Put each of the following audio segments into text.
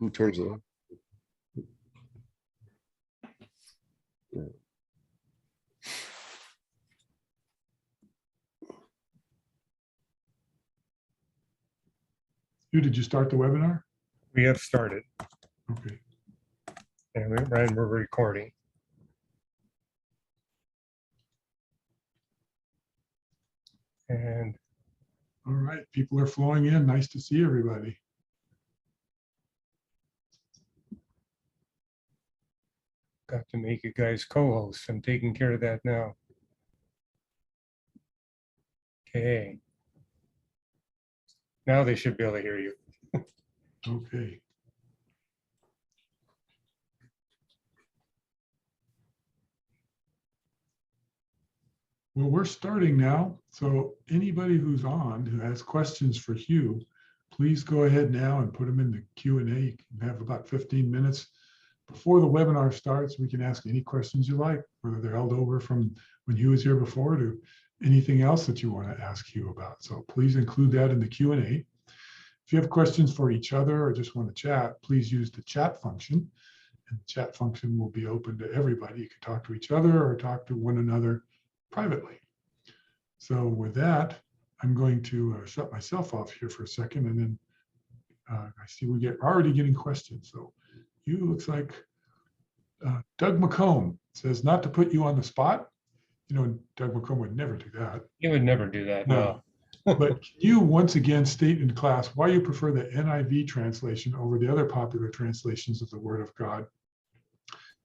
Who turns it on? Yeah. Hugh, did you start the webinar? We have started, Okay. and we're recording. And All right, people are flowing in. Nice to see everybody. got to make you guys co-hosts. I'm taking care of that now. Okay. Now they should be able to hear you. Okay. Well, we're starting now. So anybody who's on who has questions for Hugh, please go ahead now and put them in the Q&A. You can have about 15 minutes before the webinar starts. We can ask any questions you like, whether they're held over from when Hugh was here before to anything else that you want to ask Hugh about. So please include that in the Q&A. If you have questions for each other or just want to chat, please use the chat function. And the chat function will be open to everybody. You can talk to each other or talk to one another privately. So with that, I'm going to shut myself off here for a second, and then I see we get already getting questions. So you looks like Doug McComb says, not to put you on the spot. You know, Doug McComb would never do that. You would never do that. No. But can you once again state in class why you prefer the NIV translation over the other popular translations of the Word of God,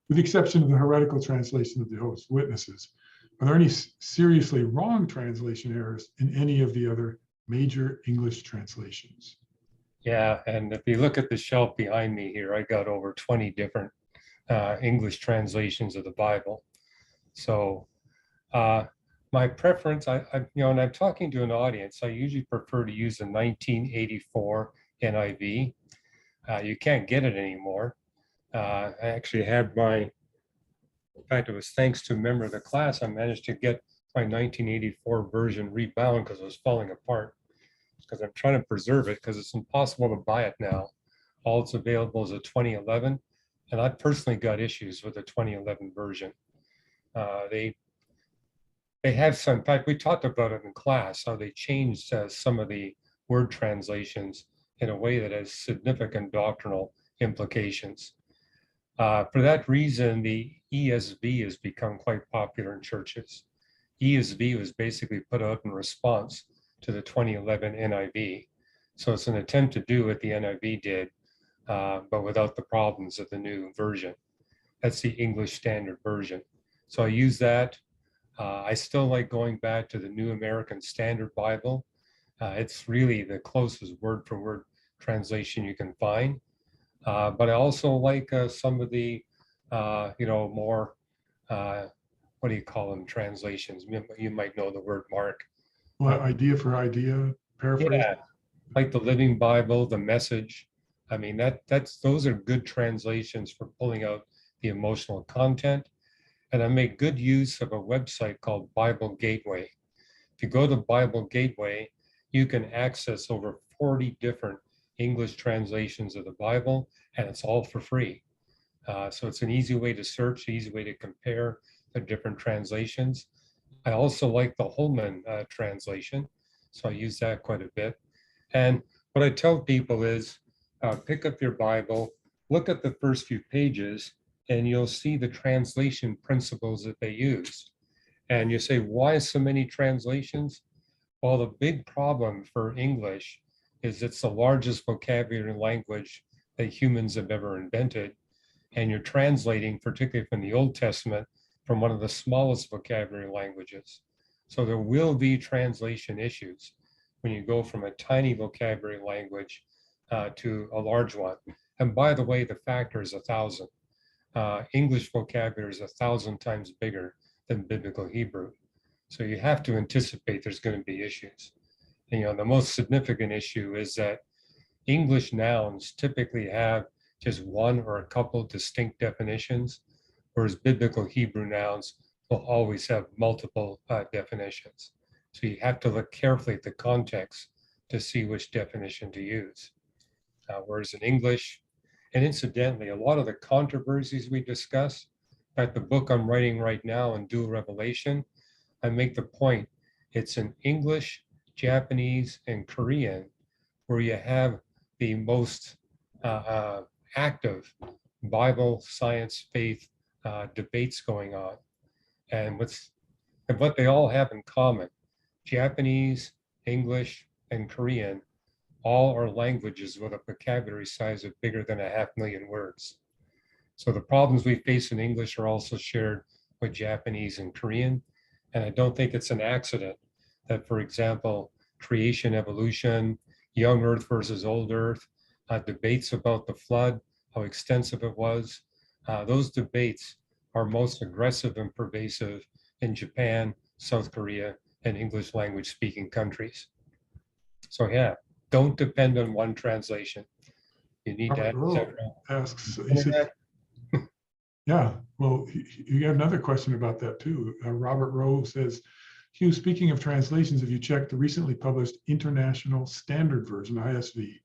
with the exception of the heretical translation of the Jehovah's Witnesses? Are there any seriously wrong translation errors in any of the other major English translations? Yeah, and if you look at the shelf behind me here, I got over 20 different English translations of the Bible. So my preference, when I'm talking to an audience, I usually prefer to use the 1984 NIV. You can't get it anymore. I actually had in fact, it was thanks to a member of the class, I managed to get my 1984 version rebound because it was falling apart. Because I'm trying to preserve it because it's impossible to buy it now. All it's available is a 2011. And I personally got issues with the 2011 version. They have some, in fact, we talked about it in class, how they changed some of the word translations in a way that has significant doctrinal implications. For that reason, the ESV has become quite popular in churches. ESV was basically put out in response to the 2011 NIV. So it's an attempt to do what the NIV did, but without the problems of the new version. That's the English Standard Version. So I use that. I still like going back to the New American Standard Bible. It's really the closest word for word translation you can find. But I also like some of the, more, what do you call them, translations? You might know the word, Mark. Well, idea for idea, paraphrase. Yeah, like the Living Bible, the Message. I mean, those are good translations for pulling out the emotional content. And I make good use of a website called Bible Gateway. If you go to Bible Gateway, you can access over 40 different English translations of the Bible, and it's all for free. So it's an easy way to search, easy way to compare the different translations. I also like the Holman translation, so I use that quite a bit. And what I tell people is pick up your Bible, look at the first few pages, and you'll see the translation principles that they use. And you say, why so many translations? Well, the big problem for English is it's the largest vocabulary language that humans have ever invented. And you're translating, particularly from the Old Testament, from one of the smallest vocabulary languages. So there will be translation issues when you go from a tiny vocabulary language to a large one. And by the way, the factor is 1,000. English vocabulary is 1,000 times bigger than Biblical Hebrew. So you have to anticipate there's going to be issues. And, the most significant issue is that English nouns typically have just one or a couple distinct definitions, whereas Biblical Hebrew nouns will always have multiple definitions. So you have to look carefully at the context to see which definition to use. Whereas in English, And incidentally, a lot of the controversies we discuss, in fact, the book I'm writing right now on dual revelation, I make the point, it's in English, Japanese, and Korean where you have the most active Bible, science, faith debates going on. And what they all have in common, Japanese, English, and Korean, all are languages with a vocabulary size of bigger than 500,000 words. So the problems we face in English are also shared with Japanese and Korean. And I don't think it's an accident that, for example, creation, evolution, young Earth versus old Earth, debates about the flood, how extensive it was, those debates are most aggressive and pervasive in Japan, South Korea, and English language speaking countries. So yeah, don't depend on one translation. You need to Robert have Rowe several. asks, he said, yeah, well, you have another question about that too. Robert Rowe says, Hugh, speaking of translations, have you checked the recently published International Standard Version, ISV,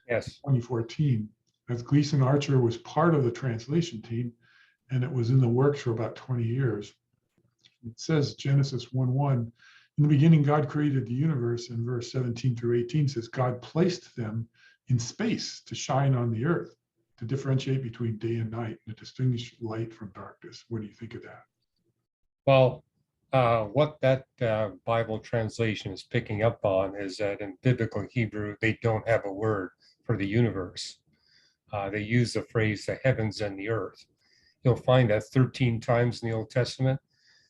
Yes. 2014? As Gleason Archer was part of the translation team, and it was in the works for about 20 years. It says Genesis 1:1, in the beginning, God created the universe, and verse 17 through 18 says, God placed them in space to shine on the earth, to differentiate between day and night, and to distinguish light from darkness. What do you think of that? Well, what that Bible translation is picking up on is that in biblical Hebrew, they don't have a word for the universe. They use the phrase the heavens and the earth. You'll find that 13 times in the Old Testament.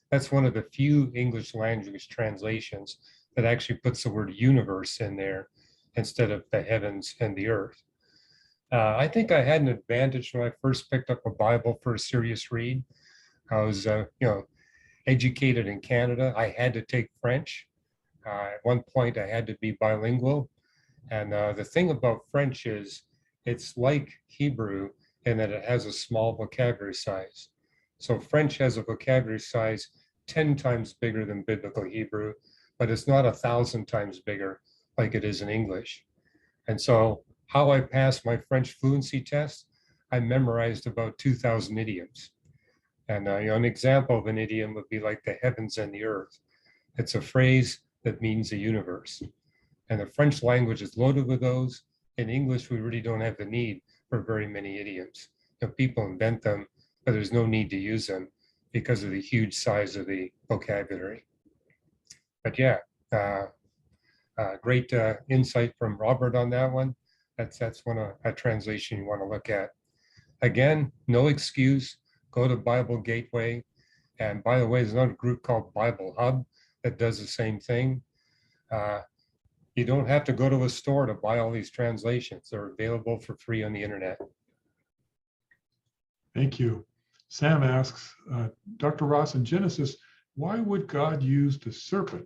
That's one of the few English language translations that actually puts the word universe in there instead of the heavens and the earth. I think I had an advantage when I first picked up a Bible for a serious read. I was, educated in Canada. I had to take French. At one point, I had to be bilingual. And the thing about French is it's like Hebrew in that it has a small vocabulary size. So French has a vocabulary size 10 times bigger than biblical Hebrew, but it's not 1,000 times bigger like it is in English. And so how I passed my French fluency test, I memorized about 2,000 idioms. And an example of an idiom would be like the heavens and the earth. It's a phrase that means the universe. And the French language is loaded with those. In English, we really don't have the need for very many idioms. People invent them, but there's no need to use them because of the huge size of the vocabulary. But yeah, great insight from Robert on that one. That's one a translation you want to look at. Again, no excuse. Go to Bible Gateway. And by the way, there's another group called Bible Hub that does the same thing. You don't have to go to a store to buy all these translations. They're available for free on the internet. Thank you. Sam asks, Dr. Ross, in Genesis, why would God use the serpent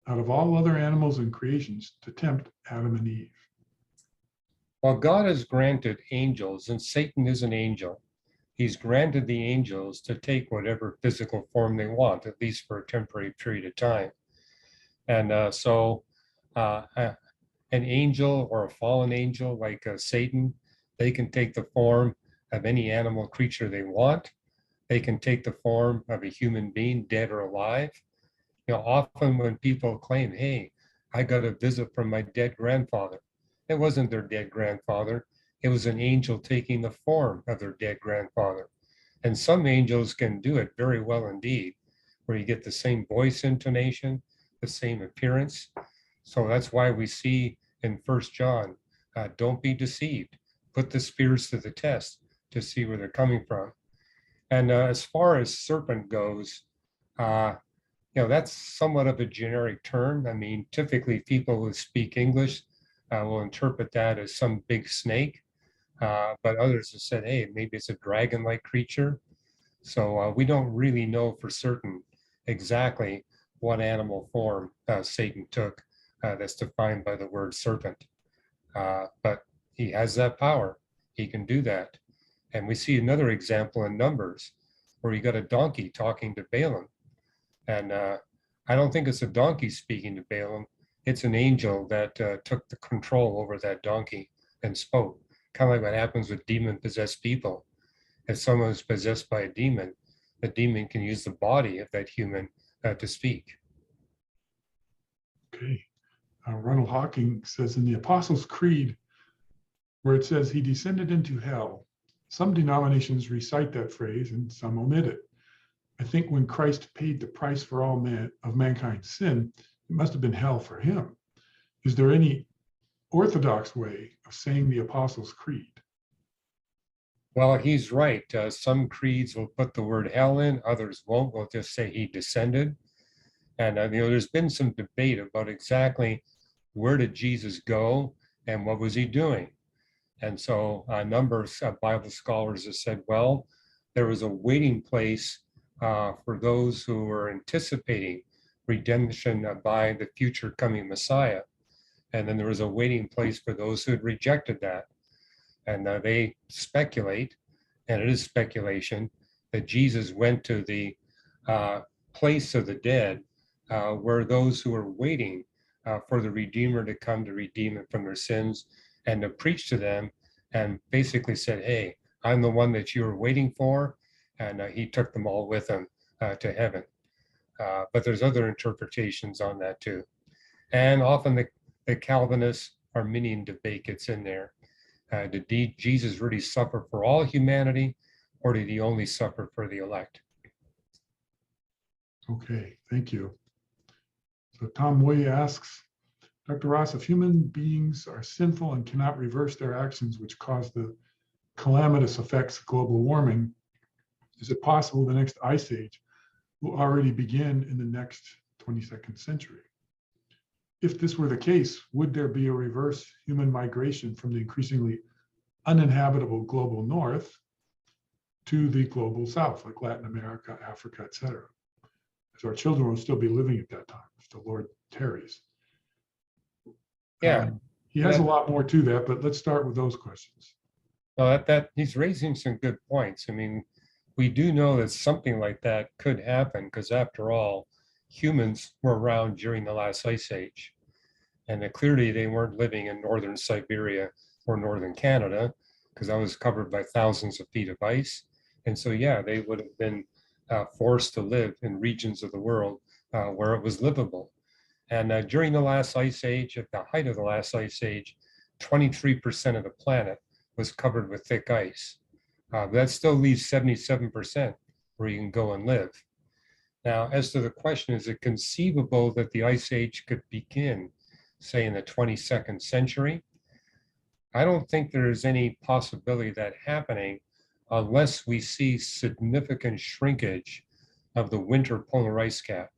out of all other animals and creations to tempt Adam and Eve? Well, God has granted angels, and Satan is an angel. He's granted the angels to take whatever physical form they want, at least for a temporary period of time. And so an angel or a fallen angel like Satan, they can take the form of any animal creature they want. They can take the form of a human being, dead or alive. Often when people claim, hey, I got a visit from my dead grandfather, it wasn't their dead grandfather. It was an angel taking the form of their dead grandfather. And some angels can do it very well indeed, where you get the same voice intonation, the same appearance. So that's why we see in 1 John, don't be deceived. Put the spirits to the test to see where they're coming from. And as far as serpent goes, that's somewhat of a generic term. I mean, typically people who speak English will interpret that as some big snake. But others have said, hey, maybe it's a dragon-like creature. So we don't really know for certain exactly what animal form Satan took that's defined by the word serpent. But he has that power. He can do that. And we see another example in Numbers where you got a donkey talking to Balaam. And I don't think it's a donkey speaking to Balaam. It's an angel that took the control over that donkey and spoke. kind of like what happens with demon-possessed people. If someone is possessed by a demon, the demon can use the body of that human to speak. Okay. Ronald Hawking says in the Apostles' Creed, where it says he descended into hell, some denominations recite that phrase and some omit it. I think when Christ paid the price for all of mankind's sin, it must have been hell for him. Is there any orthodox way of saying the Apostles' Creed? Well, he's right. Some creeds will put the word hell in, others won't. Will just say he descended. And there's been some debate about exactly where did Jesus go and what was he doing. And so a number of Bible scholars have said, well, there was a waiting place for those who were anticipating redemption by the future coming Messiah. And then there was a waiting place for those who had rejected that. And they speculate, and it is speculation, that Jesus went to the place of the dead where those who were waiting for the Redeemer to come to redeem them from their sins and to preach to them and basically said, hey, I'm the one that you were waiting for. And he took them all with him to heaven. But there's other interpretations on that too. And often the Calvinist Arminian debate gets in there. Did Jesus really suffer for all humanity, or did he only suffer for the elect? Okay, thank you. So Tom Moy asks, Dr. Ross, if human beings are sinful and cannot reverse their actions which cause the calamitous effects of global warming, is it possible the next ice age will already begin in the next 22nd century? If this were the case, would there be a reverse human migration from the increasingly uninhabitable global north to the global south, like Latin America, Africa, etc.? So our children will still be living at that time if the Lord tarries. Yeah. He has a lot more to that, but let's start with those questions. Well, that he's raising some good points. I mean, we do know that something like that could happen because, after all, humans were around during the last ice age, and clearly they weren't living in northern Siberia or northern Canada because that was covered by thousands of feet of ice. And so, yeah, they would have been forced to live in regions of the world where it was livable. And during the last ice age, at the height of the last ice age, 23% of the planet was covered with thick ice. That still leaves 77% where you can go and live. Now, as to the question, is it conceivable that the ice age could begin, say, in the 22nd century? I don't think there's any possibility of that happening unless we see significant shrinkage of the winter polar ice cap.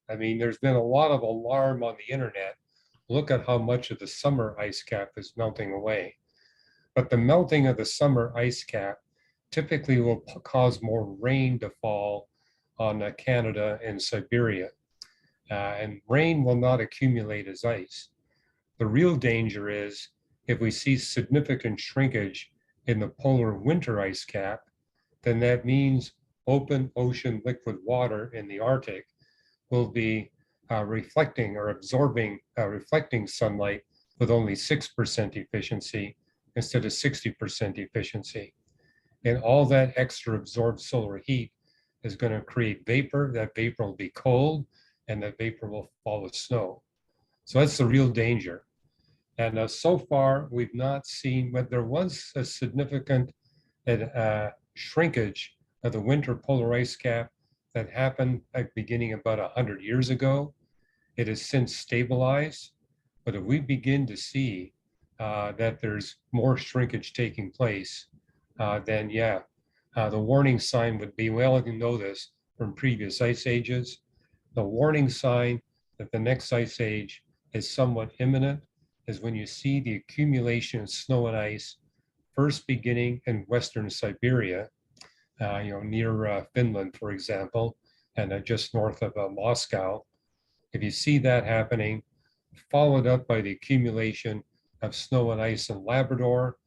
I mean, there's been a lot of alarm on the internet. Look at how much of the summer ice cap is melting away. But the melting of the summer ice cap typically will cause more rain to fall on Canada and Siberia. And rain will not accumulate as ice. The real danger is if we see significant shrinkage in the polar winter ice cap, then that means open ocean liquid water in the Arctic will be reflecting or absorbing reflecting sunlight with only 6% efficiency instead of 60% efficiency. And all that extra absorbed solar heat is going to create vapor. That vapor will be cold, and that vapor will fall as snow. So that's the real danger. And so far, we've not seen, but there was a significant shrinkage of the winter polar ice cap that happened at beginning about 100 years ago. It has since stabilized, but if we begin to see that there's more shrinkage taking place, then yeah, the warning sign would be, well, you know this from previous ice ages, the warning sign that the next ice age is somewhat imminent is when you see the accumulation of snow and ice first beginning in Western Siberia, near Finland, for example, and just north of Moscow. If you see that happening, followed up by the accumulation of snow and ice in Labrador,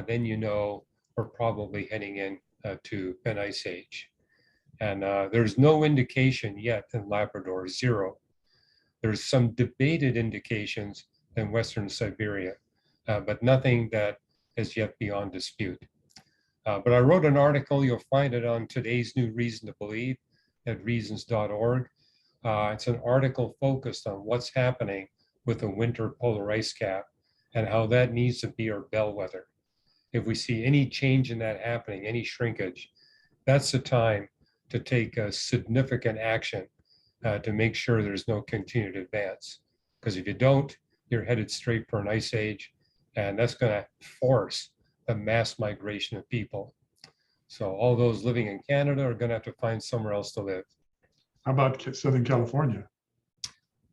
then you know we're probably heading in to an ice age. And there's no indication yet in Labrador, zero. There's some debated indications in Western Siberia, but nothing that is yet beyond dispute. But I wrote an article, you'll find it on today's New Reason to Believe at reasons.org. It's an article focused on what's happening with the winter polar ice cap and how that needs to be our bellwether. If we see any change in that happening, any shrinkage, that's the time to take a significant action to make sure there's no continued advance. Because if you don't, you're headed straight for an ice age, and that's going to force the mass migration of people. So all those living in Canada are going to have to find somewhere else to live. How about Southern California?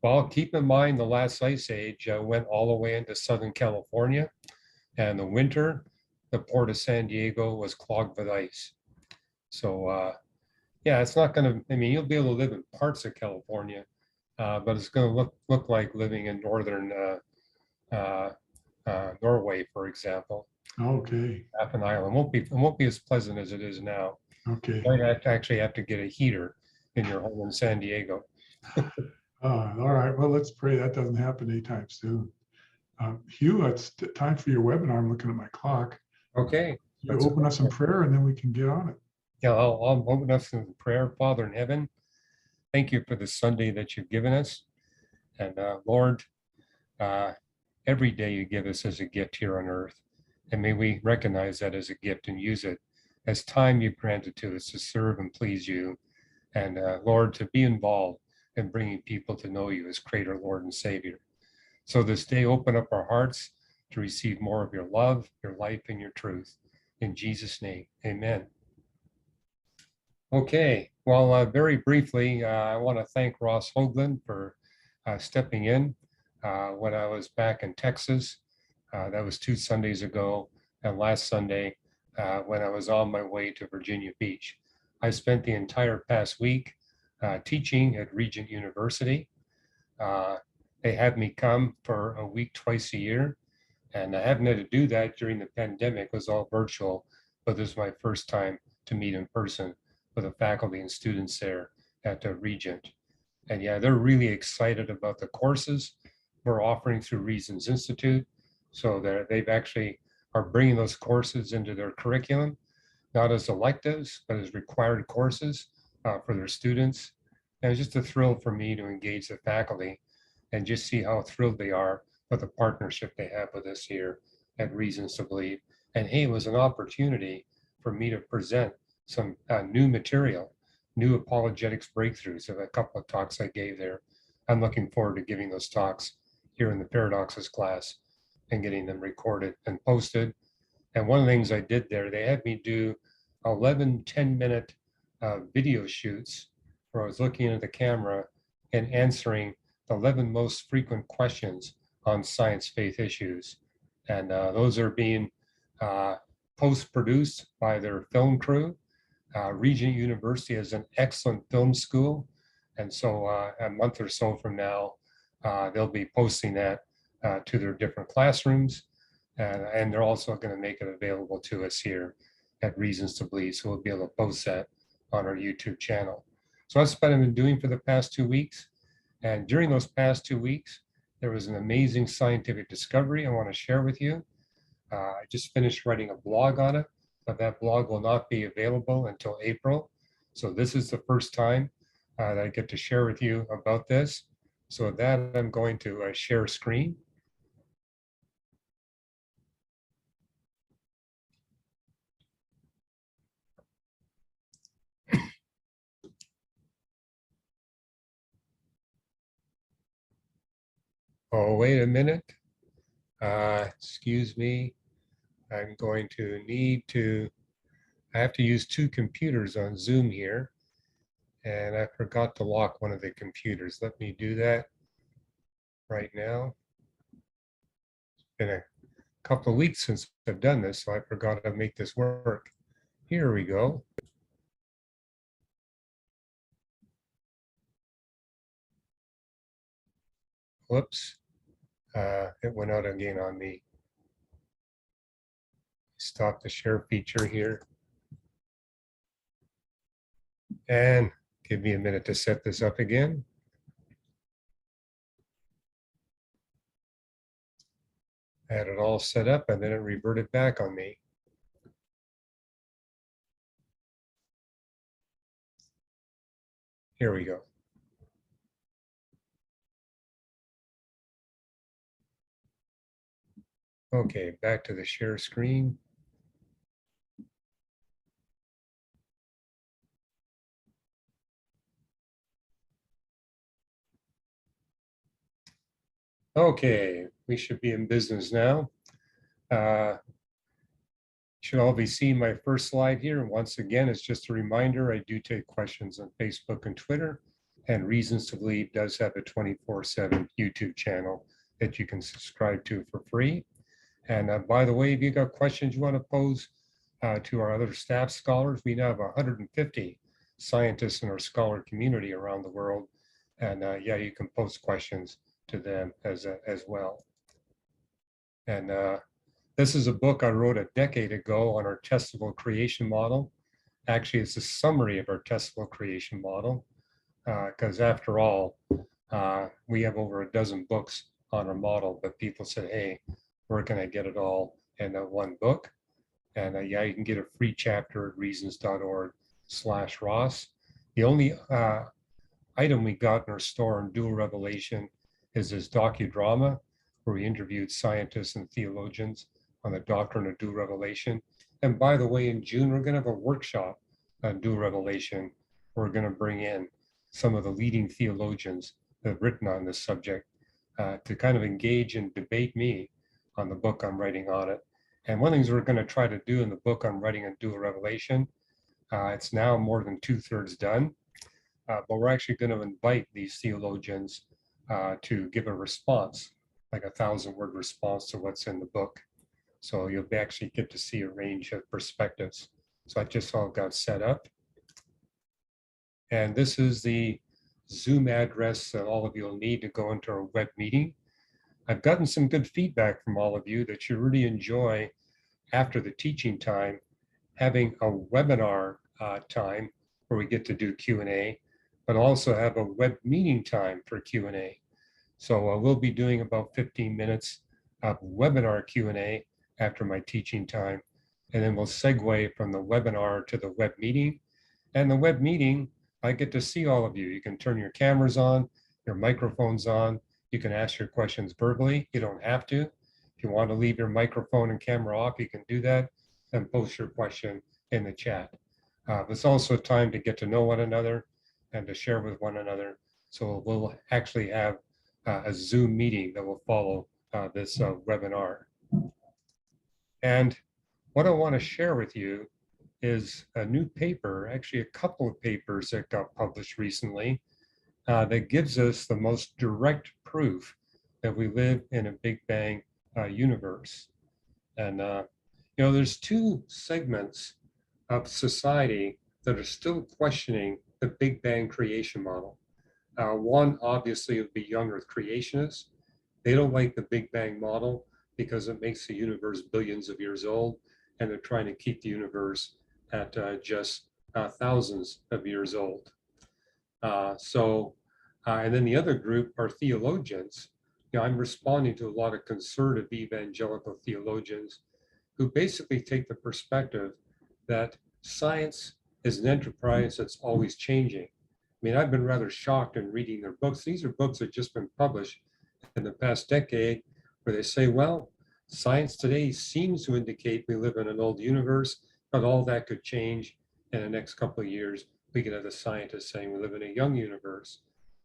Well, keep in mind the last ice age went all the way into Southern California, and the winter, the port of San Diego was clogged with ice. So yeah, it's not going to, I mean, you'll be able to live in parts of California, but it's going to look like living in northern Norway, for example. Okay, Half an island won't be as pleasant as it is now. okay. You might actually have to get a heater in your home in San Diego. All right, well, let's pray that doesn't happen anytime soon. Hugh, it's time for your webinar. I'm looking at my clock. Okay. You open us in prayer and then we can get on it. Yeah, I'll open us in prayer. Father in heaven, thank you for the Sunday that you've given us. And Lord, every day you give us as a gift here on earth. And may we recognize that as a gift and use it as time you've granted to us to serve and please you. And Lord, to be involved in bringing people to know you as Creator, Lord, and Savior. So this day, open up our hearts to receive more of your love, your life, and your truth. In Jesus' name, amen. Okay, well, very briefly, I want to thank Ross Hoagland for stepping in when I was back in Texas. That was 2 Sundays ago, and last Sunday when I was on my way to Virginia Beach. I spent the entire past week teaching at Regent University. They had me come for a week twice a year, and I haven't had to do that during the pandemic. It was all virtual, but this is my first time to meet in person with the faculty and students there at the Regent. And yeah, they're really excited about the courses we're offering through Reasons Institute. So they've actually are bringing those courses into their curriculum, not as electives, but as required courses for their students. And it's just a thrill for me to engage the faculty and just see how thrilled they are with the partnership they have with us here at Reasons to Believe. And hey, it was an opportunity for me to present some new material, new apologetics breakthroughs of a couple of talks I gave there. I'm looking forward to giving those talks here in the Paradoxes class and getting them recorded and posted. And one of the things I did there, they had me do 11 10-minute video shoots where I was looking into the camera and answering the 11 most frequent questions on science faith issues. And those are being post-produced by their film crew. Regent University is an excellent film school. And so a month or so from now, they'll be posting that to their different classrooms. And they're also going to make it available to us here at Reasons to Believe. So we'll be able to post that on our YouTube channel. So that's what I've been doing for the past 2 weeks. And during those past 2 weeks, there was an amazing scientific discovery I want to share with you. I just finished writing a blog on it, but that blog will not be available until April. So this is the first time that I get to share with you about this. So with that, I'm going to share screen. Oh, wait a minute. Excuse me. I'm going to I have to use 2 computers on Zoom here. And I forgot to lock one of the computers. Let me do that right now. It's been a couple of weeks since I've done this, so I forgot to make this work. Here we go. Whoops. It went out again on me. Stop the share feature here. And give me a minute to set this up again. I had it all set up and then it reverted back on me. Here we go. Okay, back to the share screen. Okay, we should be in business now. Should all be seeing my first slide here. And once again, it's just a reminder, I do take questions on Facebook and Twitter, and Reasons to Believe does have a 24/7 YouTube channel that you can subscribe to for free. And by the way, if you got questions you want to pose to our other staff scholars, we now have 150 scientists in our scholar community around the world. And yeah, you can post questions to them as well. And this is a book I wrote a decade ago on our testable creation model. Actually, it's a summary of our testable creation model, because after all, we have over a dozen books on our model, but people said, hey, where can I get it all in one book? And yeah, you can get a free chapter at reasons.org/Ross. The only item we got in our store in Dual Revelation is this docudrama where we interviewed scientists and theologians on the doctrine of dual revelation. And by the way, in June, we're going to have a workshop on dual revelation. We're going to bring in some of the leading theologians that have written on this subject to kind of engage and debate me on the book I'm writing on it. And one of the things we're going to try to do in the book I'm writing on dual revelation, it's now more than 2/3 done, but we're actually going to invite these theologians to give a response, like a 1,000-word response to what's in the book. So you'll actually get to see a range of perspectives. So I just all got set up. And this is the Zoom address that all of you will need to go into our web meeting. I've gotten some good feedback from all of you that you really enjoy, after the teaching time, having a webinar time where we get to do Q&A, but also have a web meeting time for Q&A. So we'll be doing about 15 minutes of webinar Q&A after my teaching time, and then we'll segue from the webinar to the web meeting. And the web meeting, I get to see all of you. You can turn your cameras on, your microphones on. You can ask your questions verbally. You don't have to. If you want to leave your microphone and camera off, you can do that and post your question in the chat. It's also time to get to know one another and to share with one another. So we'll actually have a Zoom meeting that will follow this webinar. And what I want to share with you is a new paper, actually a couple of papers that got published recently that gives us the most direct proof that we live in a Big Bang universe. And you know, there's two segments of society that are still questioning the Big Bang creation model. One obviously would be young Earth creationists. They don't like the Big Bang model because it makes the universe billions of years old, and they're trying to keep the universe at just thousands of years old. And then the other group are theologians. You know, I'm responding to a lot of conservative evangelical theologians who basically take the perspective that science is an enterprise that's always changing. I mean, I've been rather shocked in reading their books. These are books that have just been published in the past decade, where they say, well, science today seems to indicate we live in an old universe, but all that could change in the next couple of years. We could have the scientists saying we live in a young universe.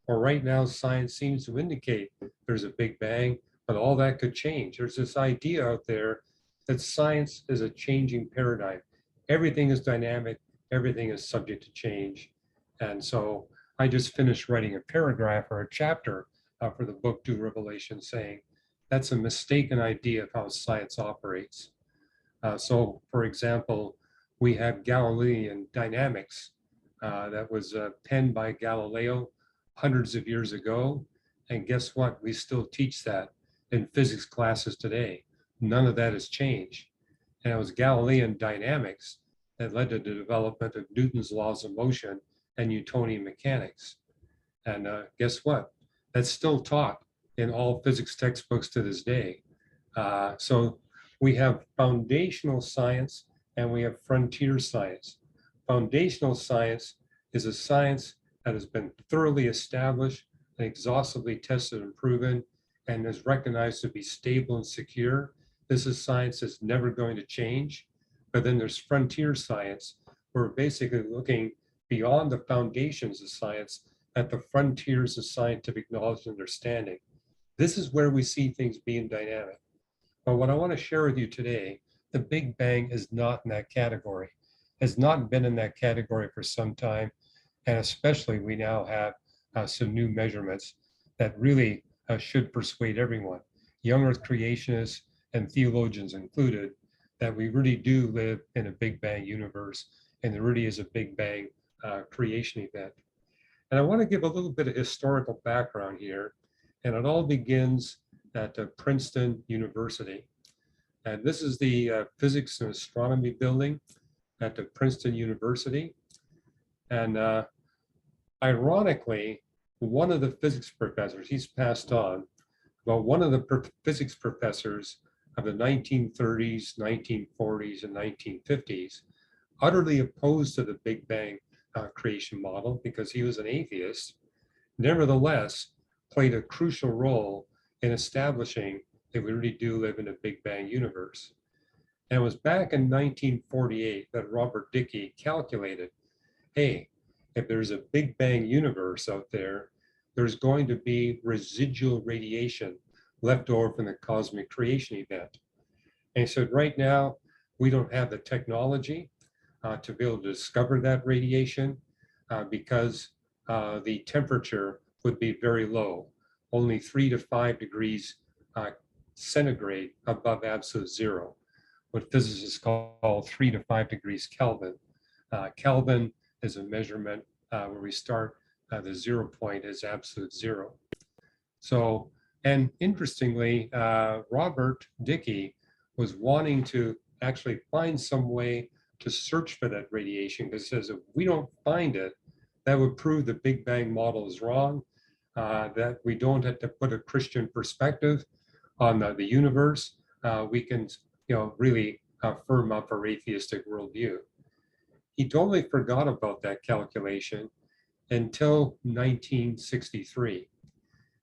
Or right now, science seems to indicate there's a Big Bang, but all that could change. There's this idea out there that science is a changing paradigm. Everything is dynamic, everything is subject to change. And so I just finished writing a paragraph or a chapter for the book Dual Revelation, saying that's a mistaken idea of how science operates. So for example, we have Galilean dynamics that was penned by Galileo hundreds of years ago. And guess what? We still teach that in physics classes today. None of that has changed. And it was Galilean dynamics that led to the development of Newton's laws of motion and Newtonian mechanics. And guess what? That's still taught in all physics textbooks to this day. So we have foundational science and we have frontier science. Foundational science is a science that has been thoroughly established and exhaustively tested and proven and is recognized to be stable and secure. This is science that's never going to change. But then there's frontier science, where we're basically looking beyond the foundations of science at the frontiers of scientific knowledge and understanding. This is where we see things being dynamic. But what I want to share with you today, the Big Bang is not in that category, has not been in that category for some time. And especially we now have some new measurements that really should persuade everyone, young earth creationists and theologians included, that we really do live in a Big Bang universe and there really is a Big Bang creation event. And I want to give a little bit of historical background here. And it all begins at Princeton University. And this is the physics and astronomy building at the Princeton University. And ironically, one of the physics professors, he's passed on, but one of the physics professors of the 1930s, 1940s, and 1950s, utterly opposed to the Big Bang creation model because he was an atheist, nevertheless played a crucial role in establishing that we really do live in a Big Bang universe. And it was back in 1948 that Robert Dicke calculated, hey, if there's a Big Bang universe out there, there's going to be residual radiation left over from the cosmic creation event. And he said, right now, we don't have the technology to be able to discover that radiation because the temperature would be very low, only 3 to 5 degrees centigrade above absolute zero, what physicists call 3 to 5 degrees Kelvin. Kelvin is a measurement where we start, the 0 point is absolute zero. So, and interestingly, Robert Dicke was wanting to actually find some way to search for that radiation, because it says if we don't find it, that would prove the Big Bang model is wrong, that we don't have to put a Christian perspective on the universe. We can, really firm up our atheistic worldview. He totally forgot about that calculation until 1963.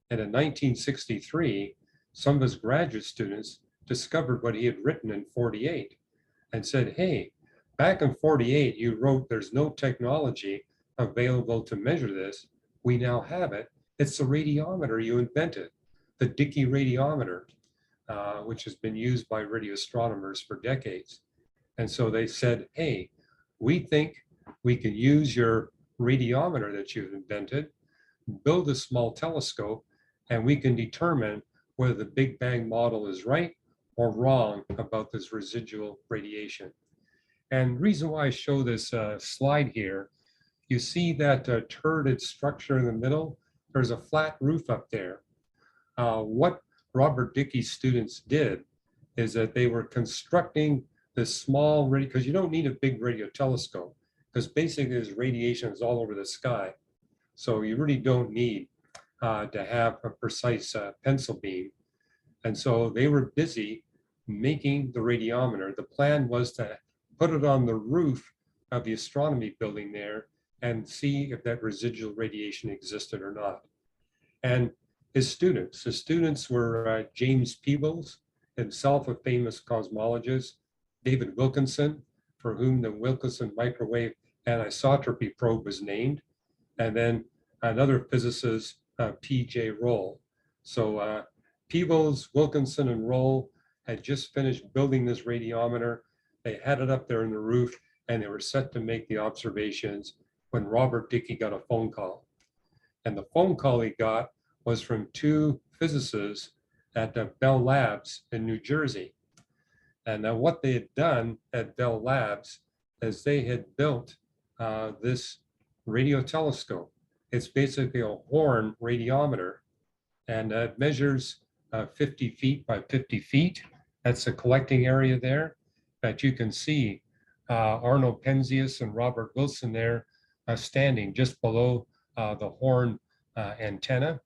And in 1963, some of his graduate students discovered what he had written in 48 and said, hey, back in 48, you wrote there's no technology available to measure this. We now have it. It's the radiometer you invented, the Dicke radiometer, which has been used by radio astronomers for decades. And so they said, hey, we think we can use your radiometer that you've invented, build a small telescope, and we can determine whether the Big Bang model is right or wrong about this residual radiation. And the reason why I show this slide here, you see that turreted structure in the middle? There's a flat roof up there. What Robert Dicke's students did is that they were constructing this small, because you don't need a big radio telescope, because basically there's radiation is all over the sky. So you really don't need to have a precise pencil beam. And so they were busy making the radiometer. The plan was to put it on the roof of the astronomy building there and see if that residual radiation existed or not. And his students were James Peebles, himself a famous cosmologist, David Wilkinson, for whom the Wilkinson microwave anisotropy probe was named, and then another physicist, P.J. Roll. So Peebles, Wilkinson, and Roll had just finished building this radiometer. They had it up there in the roof, and they were set to make the observations when Robert Dicke got a phone call. And the phone call he got was from two physicists at Bell Labs in New Jersey. And what they had done at Bell Labs is they had built this radio telescope. It's basically a horn radiometer, and it measures 50 feet by 50 feet. That's the collecting area there that you can see Arno Penzias and Robert Wilson there standing just below the horn antenna.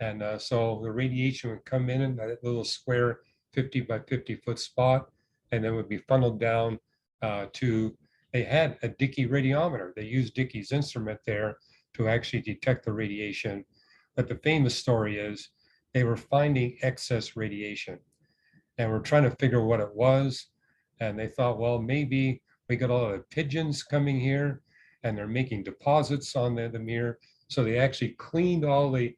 And so the radiation would come in that little square 50 by 50 foot spot, and then would be funneled down to, they had a Dickey radiometer. They used Dickey's instrument there to actually detect the radiation. But the famous story is they were finding excess radiation and we're trying to figure what it was. And they thought, well, maybe we got a lot of pigeons coming here and they're making deposits on the mirror. So they actually cleaned all the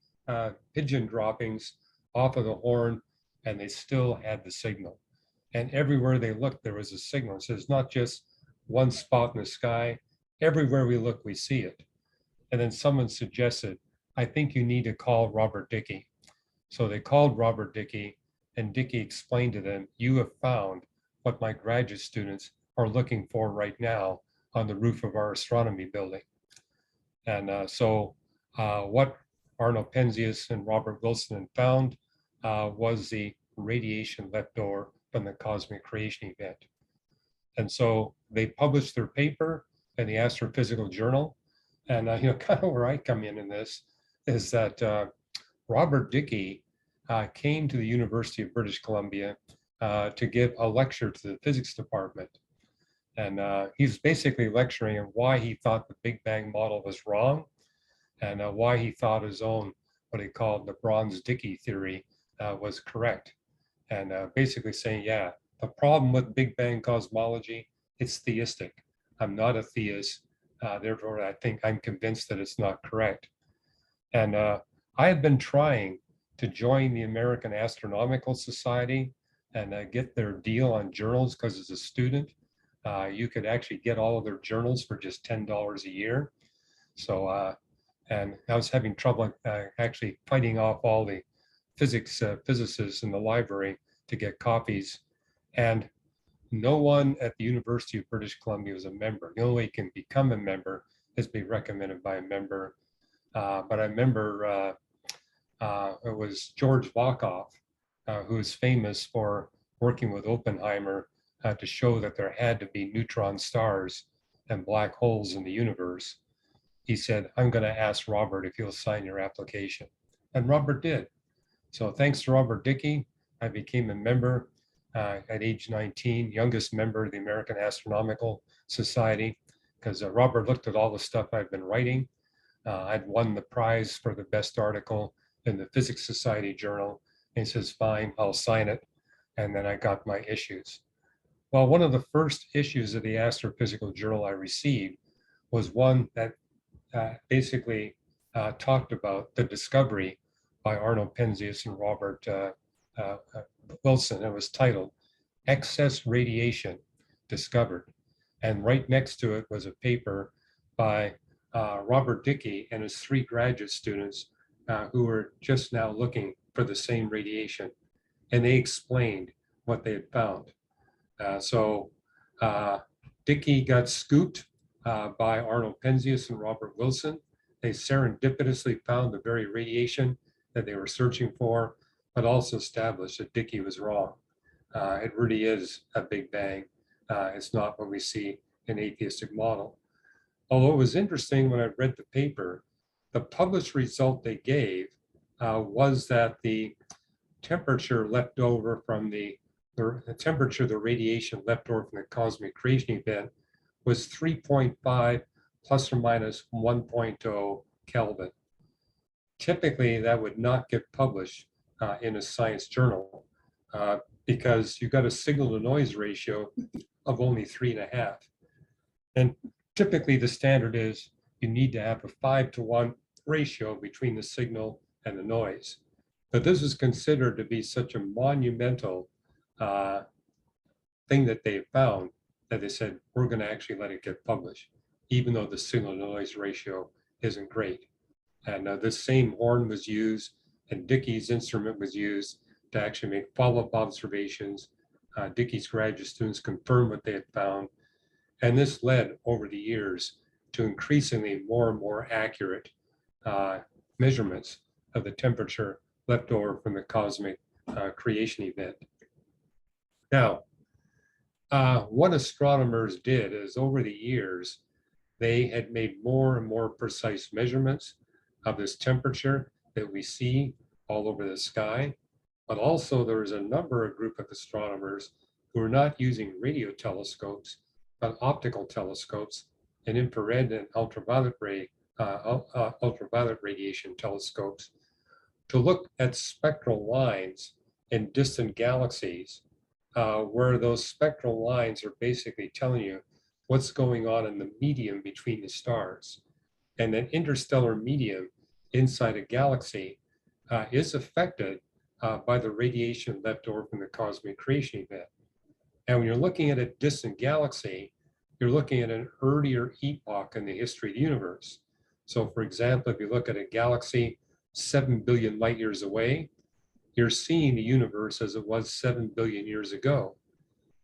pigeon droppings off of the horn and they still had the signal. And everywhere they looked, there was a signal. So it's not just one spot in the sky. Everywhere we look, we see it. And then someone suggested, I think you need to call Robert Dickey. So they called Robert Dickey, and Dickey explained to them, you have found what my graduate students are looking for right now on the roof of our astronomy building. And what Arnold Penzias and Robert Wilson had found was the radiation left over from the cosmic creation event. And so they published their paper in the Astrophysical Journal. And kind of where I come in this is that Robert Dickey came to the University of British Columbia to give a lecture to the physics department. And he's basically lecturing on why he thought the Big Bang model was wrong and why he thought his own, what he called the Brons-Dickey theory was correct. And basically saying, yeah, the problem with Big Bang cosmology, it's theistic. I'm not a theist. Therefore, I'm convinced that it's not correct. And I had been trying to join the American Astronomical Society and get their deal on journals because as a student, you could actually get all of their journals for just $10 a year. So, and I was having trouble actually fighting off all the physicists in the library to get copies. And no one at the University of British Columbia was a member. The only way you can become a member is be recommended by a member. But I remember it was George Volkoff, who is famous for working with Oppenheimer to show that there had to be neutron stars and black holes in the universe. He said, I'm going to ask Robert if he'll sign your application. And Robert did. So thanks to Robert Dickey, I became a member at age 19, youngest member of the American Astronomical Society, because Robert looked at all the stuff I'd been writing. I'd won the prize for the best article in the Physics Society journal. And he says, fine, I'll sign it. And then I got my issues. Well, one of the first issues of the Astrophysical Journal I received was one that basically talked about the discovery by Arnold Penzias and Robert Wilson. It was titled Excess Radiation Discovered. And right next to it was a paper by Robert Dickey and his 3 graduate students who were just now looking for the same radiation. And they explained what they had found. Dickey got scooped by Arnold Penzias and Robert Wilson. They serendipitously found the very radiation that they were searching for, but also established that Dickey was wrong. It really is a Big Bang. It's not what we see in atheistic model. Although it was interesting when I read the paper, the published result they gave was that the temperature left over from the temperature, the radiation left over from the cosmic creation event was 3.5 plus or minus 1.0 Kelvin. Typically, that would not get published in a science journal because you've got a signal to noise ratio of only 3.5. And typically the standard is you need to have a 5-to-1 ratio between the signal and the noise. But this is considered to be such a monumental thing that they found that they said, we're going to actually let it get published, even though the signal to noise ratio isn't great. And this same horn was used and Dickey's instrument was used to actually make follow-up observations. Dickey's graduate students confirmed what they had found. And this led over the years to increasingly more and more accurate measurements of the temperature left over from the cosmic creation event. Now, what astronomers did is over the years, they had made more and more precise measurements of this temperature that we see all over the sky. But also there is a group of astronomers who are not using radio telescopes, but optical telescopes and infrared and ultraviolet radiation telescopes to look at spectral lines in distant galaxies, where those spectral lines are basically telling you what's going on in the medium between the stars. And an interstellar medium inside a galaxy is affected by the radiation left over from the cosmic creation event. And when you're looking at a distant galaxy, you're looking at an earlier epoch in the history of the universe. So for example, if you look at a galaxy 7 billion light years away, you're seeing the universe as it was 7 billion years ago.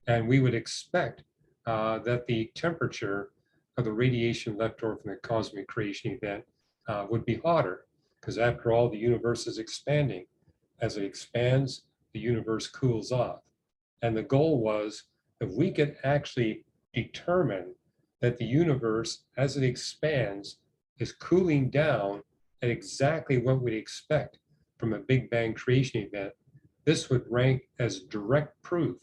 And we would expect that the temperature of the radiation left over from the cosmic creation event would be hotter, because after all, the universe is expanding. As it expands, the universe cools off. And the goal was, if we could actually determine that the universe, as it expands, is cooling down at exactly what we'd expect from a Big Bang creation event, this would rank as direct proof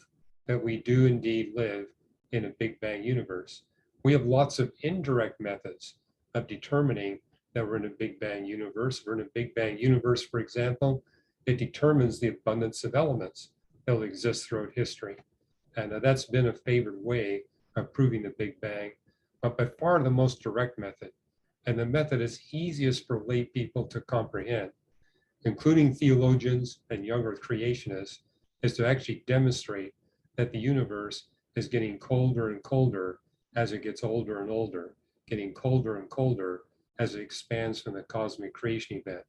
that we do indeed live in a Big Bang universe. We have lots of indirect methods of determining that we're in a Big Bang universe. We're in a Big Bang universe, for example, it determines the abundance of elements that will exist throughout history. And that's been a favored way of proving the Big Bang, but by far the most direct method. And the method is easiest for lay people to comprehend, including theologians and young earth creationists, is to actually demonstrate that the universe is getting colder and colder as it gets older and older, getting colder and colder as it expands from the cosmic creation event.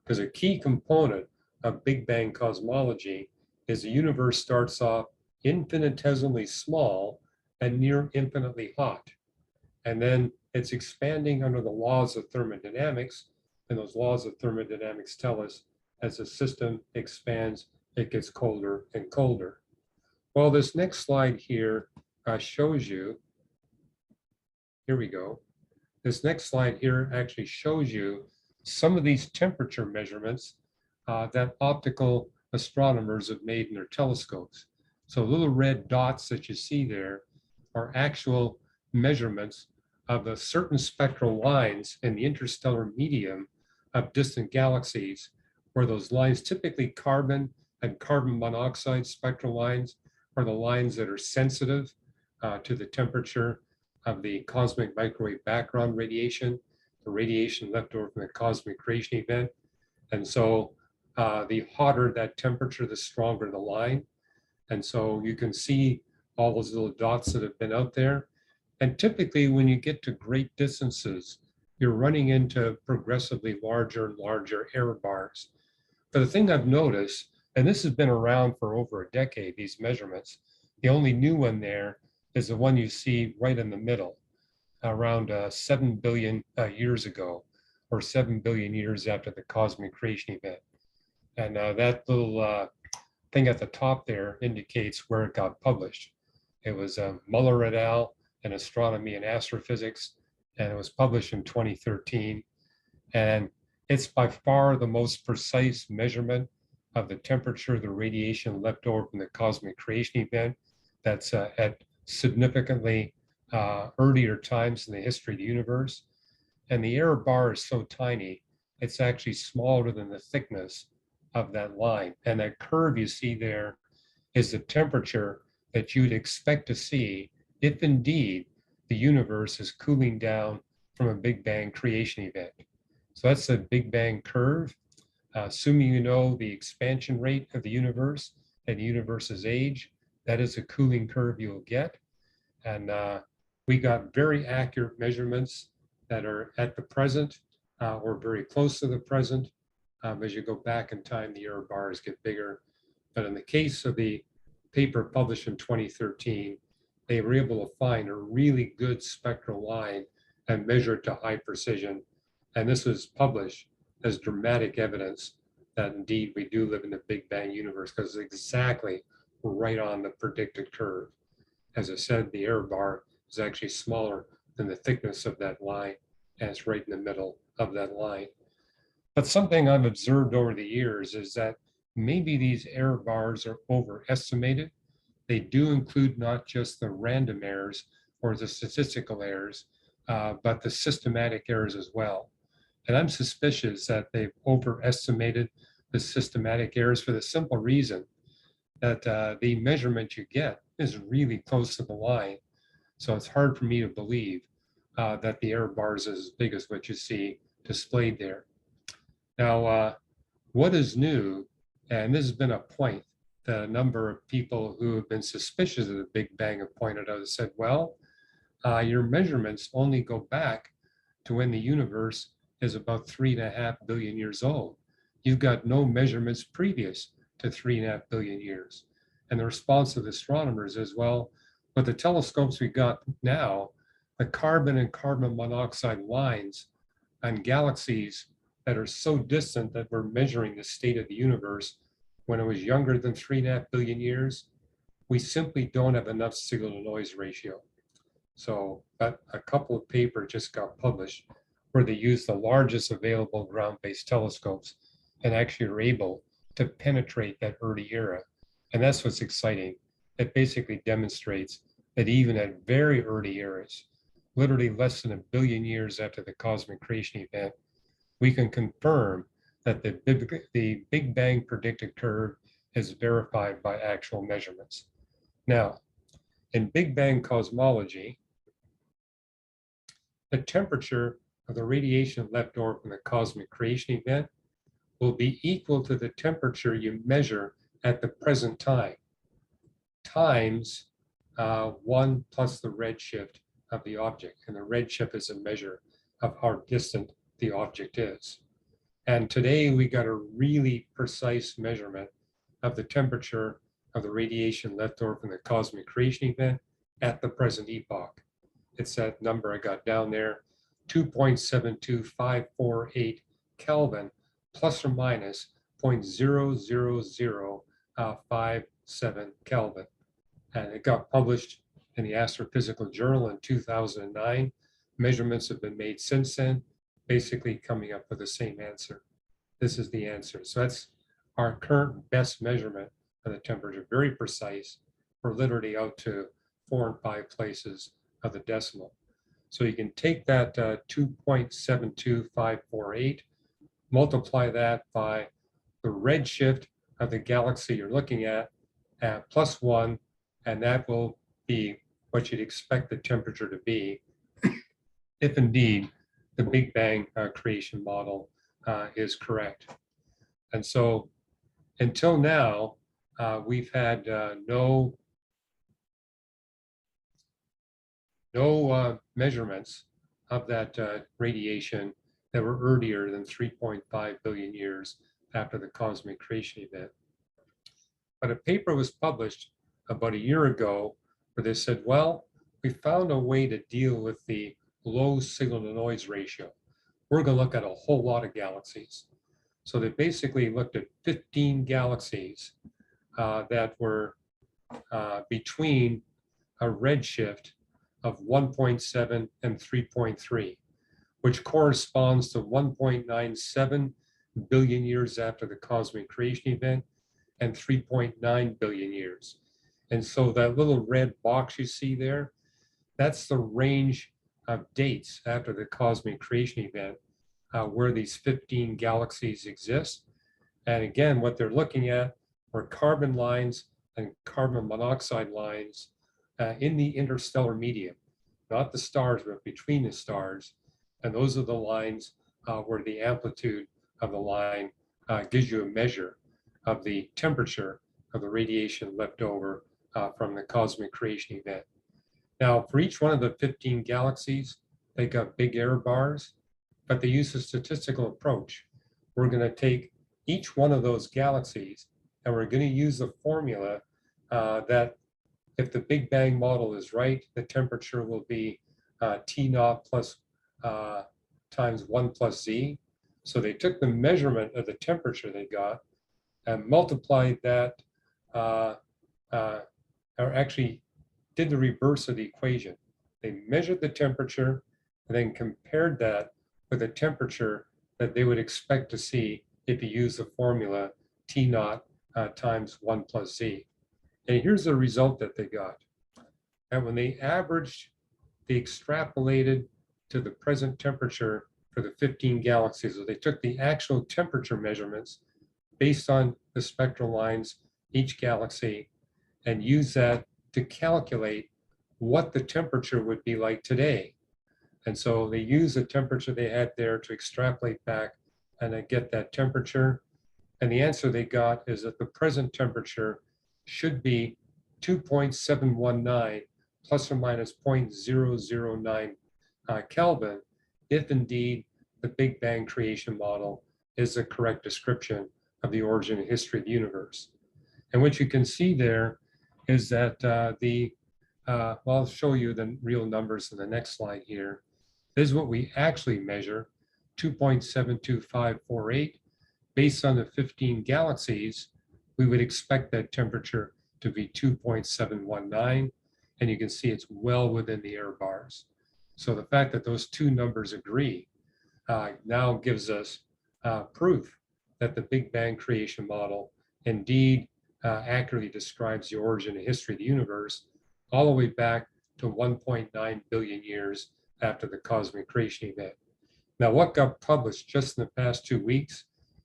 Because a key component of Big Bang cosmology is the universe starts off infinitesimally small and near infinitely hot. And then it's expanding under the laws of thermodynamics. And those laws of thermodynamics tell us as the system expands, it gets colder and colder. Well, this next slide here shows you, here we go. This next slide here actually shows you some of these temperature measurements that optical astronomers have made in their telescopes. So little red dots that you see there are actual measurements of the certain spectral lines in the interstellar medium of distant galaxies, where those lines, typically carbon and carbon monoxide spectral lines, are the lines that are sensitive to the temperature of the cosmic microwave background radiation, the radiation left over from the cosmic creation event. And so the hotter that temperature, the stronger the line. And so you can see all those little dots that have been out there. And typically when you get to great distances, you're running into progressively larger and larger error bars. But the thing I've noticed, and this has been around for over a decade, these measurements, the only new one there is the one you see right in the middle, around 7 billion years ago, or 7 billion years after the cosmic creation event. And that little thing at the top there indicates where it got published. It was Muller et al. In Astronomy and Astrophysics, and it was published in 2013. And it's by far the most precise measurement of the temperature of the radiation left over from the cosmic creation event that's at significantly earlier times in the history of the universe. And the error bar is so tiny, it's actually smaller than the thickness of that line. And that curve you see there is the temperature that you'd expect to see if indeed the universe is cooling down from a Big Bang creation event. So that's the Big Bang curve. Assuming you know the expansion rate of the universe and the universe's age, that is a cooling curve you'll get. And we got very accurate measurements that are at the present or very close to the present. As you go back in time, the error bars get bigger. But in the case of the paper published in 2013, they were able to find a really good spectral line and measure it to high precision. And this was published as dramatic evidence that indeed we do live in the Big Bang universe, because it's exactly right on the predicted curve. As I said, the error bar is actually smaller than the thickness of that line, and it's right in the middle of that line. But something I've observed over the years is that maybe these error bars are overestimated. They do include not just the random errors or the statistical errors, but the systematic errors as well. And I'm suspicious that they've overestimated the systematic errors for the simple reason that the measurement you get is really close to the line. So it's hard for me to believe that the error bar is as big as what you see displayed there. Now, what is new, and this has been a point that a number of people who have been suspicious of the Big Bang have pointed out, and said, well, your measurements only go back to when the universe is about 3.5 billion years old. You've got no measurements previous to 3.5 billion years. And the response of the astronomers is, well, with the telescopes we got now, the carbon and carbon monoxide lines on galaxies that are so distant that we're measuring the state of the universe when it was younger than 3.5 billion years, we simply don't have enough signal to noise ratio. So, but a couple of papers just got published where they used the largest available ground-based telescopes and actually are able to penetrate that early era. And that's what's exciting. It basically demonstrates that even at very early eras, literally less than 1 billion years after the cosmic creation event, we can confirm that the Big Bang predicted curve is verified by actual measurements. Now, in Big Bang cosmology, the temperature of the radiation left over from the cosmic creation event will be equal to the temperature you measure at the present time, times 1 plus the redshift of the object. And the redshift is a measure of how distant the object is. And today we got a really precise measurement of the temperature of the radiation left over from the cosmic creation event at the present epoch. It's that number I got down there, 2.72548 Kelvin, plus or minus 0.00057 Kelvin. And it got published in the Astrophysical Journal in 2009. Measurements have been made since then, basically coming up with the same answer. This is the answer. So that's our current best measurement of the temperature, very precise. We're literally out to 4 and 5 places of the decimal. So you can take that 2.72548, multiply that by the redshift of the galaxy you're looking at plus 1, and that will be what you'd expect the temperature to be if indeed the Big Bang creation model is correct. And so until now, we've had no measurements of that radiation that were earlier than 3.5 billion years after the cosmic creation event. But a paper was published about a year ago where they said, well, we found a way to deal with the low signal to noise ratio. We're going to look at a whole lot of galaxies. So they basically looked at 15 galaxies that were between a redshift of 1.7 and 3.3, which corresponds to 1.97 billion years after the cosmic creation event and 3.9 billion years. And so that little red box you see there, that's the range of dates after the cosmic creation event where these 15 galaxies exist. And again, what they're looking at are carbon lines and carbon monoxide lines in the interstellar medium, not the stars, but between the stars. And those are the lines where the amplitude of the line gives you a measure of the temperature of the radiation left over from the cosmic creation event. Now, for each one of the 15 galaxies, they got big error bars, but they use a statistical approach. We're going to take each one of those galaxies, and we're going to use the formula that if the Big Bang model is right, the temperature will be T naught plus times 1 plus Z. So they took the measurement of the temperature they got and multiplied that, or actually did the reverse of the equation. They measured the temperature and then compared that with the temperature that they would expect to see if you use the formula T naught times 1 plus Z. And here's the result that they got. And when they averaged, they extrapolated to the present temperature for the 15 galaxies. So they took the actual temperature measurements based on the spectral lines, each galaxy, and used that to calculate what the temperature would be like today. And so they use the temperature they had there to extrapolate back and then get that temperature. And the answer they got is that the present temperature should be 2.719 plus or minus 0.009 Kelvin, if indeed the Big Bang creation model is the correct description of the origin and history of the universe. And what you can see there is that well, I'll show you the real numbers in the next slide here. This is what we actually measure, 2.72548. Based on the 15 galaxies, we would expect that temperature to be 2.719, and you can see it's well within the error bars. So the fact that those two numbers agree now gives us proof that the Big Bang creation model indeed accurately describes the origin and history of the universe all the way back to 1.9 billion years after the cosmic creation event. Now, what got published just in the past 2 weeks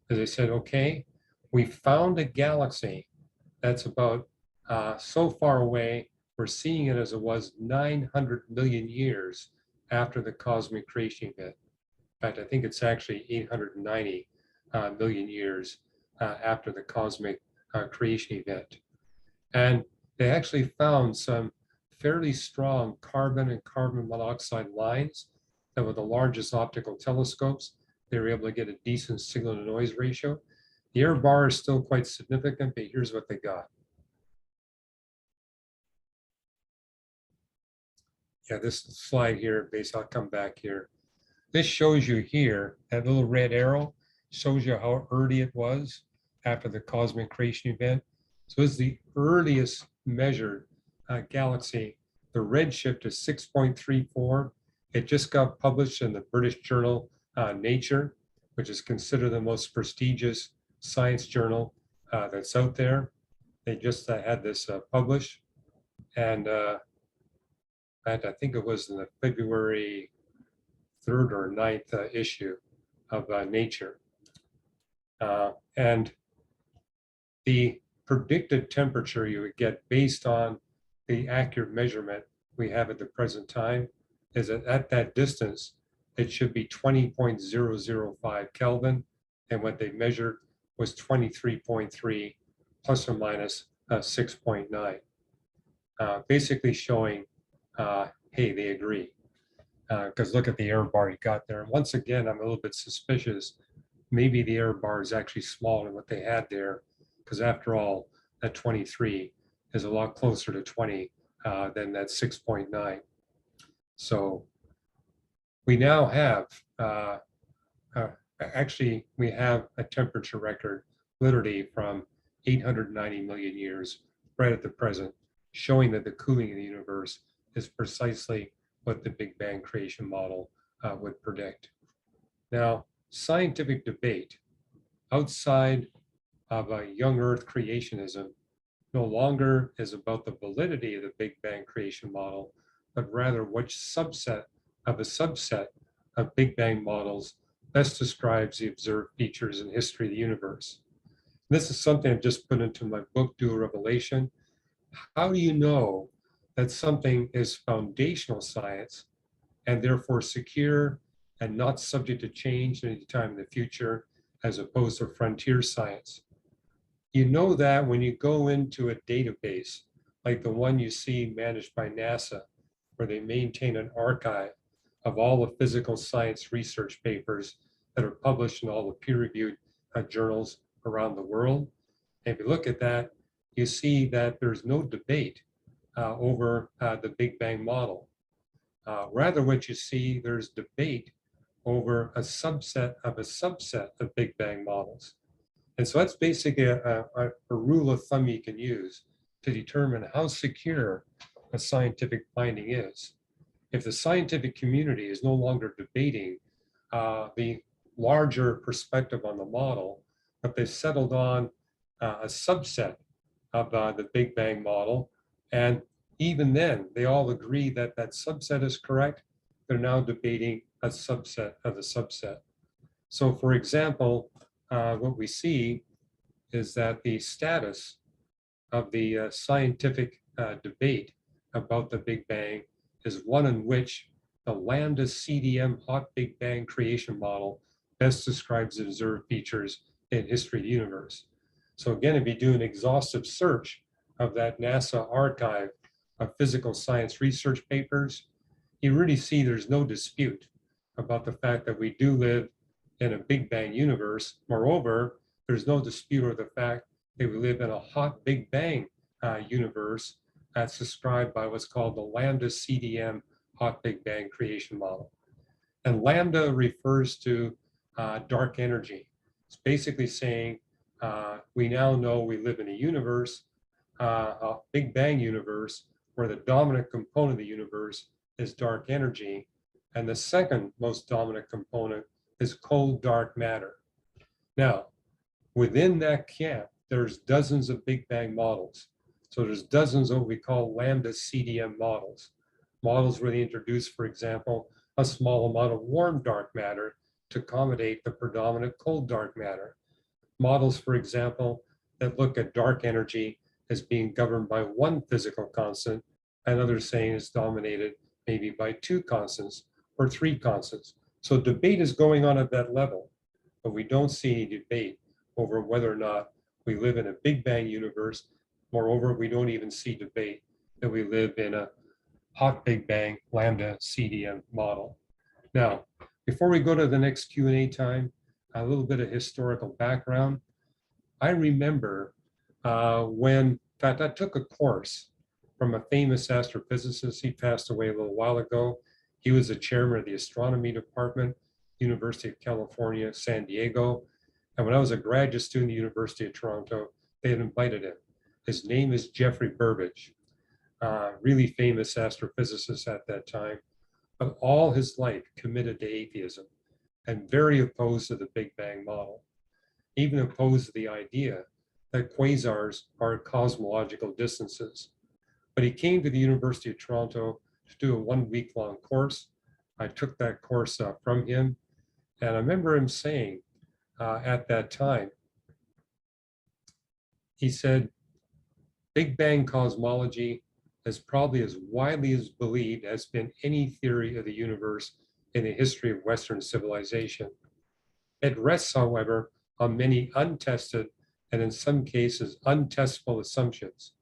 is they said, okay, we found a galaxy that's about so far away, we're seeing it as it was 900 million years after the cosmic creation event. In fact, I think it's actually 890 million years after the cosmic creation event. And they actually found some fairly strong carbon and carbon monoxide lines that with the largest optical telescopes, they were able to get a decent signal to noise ratio. The error bar is still quite significant, but here's what they got. Yeah, this slide here, basically, I'll come back here. This shows you here, that little red arrow shows you how early it was after the cosmic creation event. So this is the earliest measured galaxy. The redshift is 6.34. It just got published in the British journal Nature, which is considered the most prestigious science journal that's out there. They just had this published. And I think it was in the February 3rd or 9th issue of Nature. And the predicted temperature you would get based on the accurate measurement we have at the present time is that at that distance, it should be 20.005 Kelvin. And what they measured was 23.3 plus or minus 6.9. Basically showing, hey, they agree. Because look at the error bar you got there. And once again, I'm a little bit suspicious. Maybe the error bar is actually smaller than what they had there, because after all, that 23 is a lot closer to 20 than that 6.9. So we now have, actually, we have a temperature record literally from 890 million years right at the present, showing that the cooling of the universe is precisely what the Big Bang creation model would predict. Now, scientific debate outside of a young Earth creationism no longer is about the validity of the Big Bang creation model, but rather which subset of a subset of Big Bang models best describes the observed features and history of the universe. And this is something I've just put into my book, Do a Revelation. How do you know that something is foundational science and therefore secure and not subject to change any time in the future, as opposed to frontier science? You know that when you go into a database, like the one you see managed by NASA, where they maintain an archive of all the physical science research papers that are published in all the peer-reviewed journals around the world. And if you look at that, you see that there's no debate over the Big Bang model. Rather, what you see, there's debate over a subset of Big Bang models. And so that's basically a rule of thumb you can use to determine how secure a scientific finding is. If the scientific community is no longer debating the larger perspective on the model, but they've settled on a subset of the Big Bang model. And even then, they all agree that that subset is correct. They're now debating a subset of the subset. So for example, what we see is that the status of the scientific debate about the Big Bang is one in which the lambda CDM hot Big Bang creation model best describes the observed features in history of the universe. So again, if you do an exhaustive search of that NASA archive of physical science research papers, you really see there's no dispute about the fact that we do live in a Big Bang universe. Moreover, there's no dispute over the fact that we live in a hot Big Bang universe that's described by what's called the lambda CDM hot Big Bang creation model. And lambda refers to dark energy. It's basically saying we now know we live in a universe, a Big Bang universe, where the dominant component of the universe is dark energy. And the second most dominant component is cold dark matter. Now, within that camp, there's dozens of Big Bang models. So there's dozens of what we call lambda CDM models. Models where they introduce, for example, a small amount of warm dark matter to accommodate the predominant cold dark matter. Models, for example, that look at dark energy as being governed by one physical constant, and others saying it's dominated maybe by two constants or three constants. So debate is going on at that level, but we don't see any debate over whether or not we live in a Big Bang universe. Moreover, we don't even see debate that we live in a hot Big Bang lambda CDM model. Now, before we go to the next Q&A time, a little bit of historical background. I remember when, in fact, I took a course from a famous astrophysicist. He passed away a little while ago. He was the chairman of the astronomy department, University of California, San Diego. And when I was a graduate student at the University of Toronto, they had invited him. His name is Jeffrey Burbidge, really famous astrophysicist at that time, but all his life committed to atheism and very opposed to the Big Bang model, even opposed to the idea that quasars are cosmological distances. But he came to the University of Toronto to do a 1 week-long course. I took that course from him, and I remember him saying at that time, he said, Big Bang cosmology is probably as widely as believed as been any theory of the universe in the history of Western civilization. It rests, however, on many untested and in some cases untestable assumptions.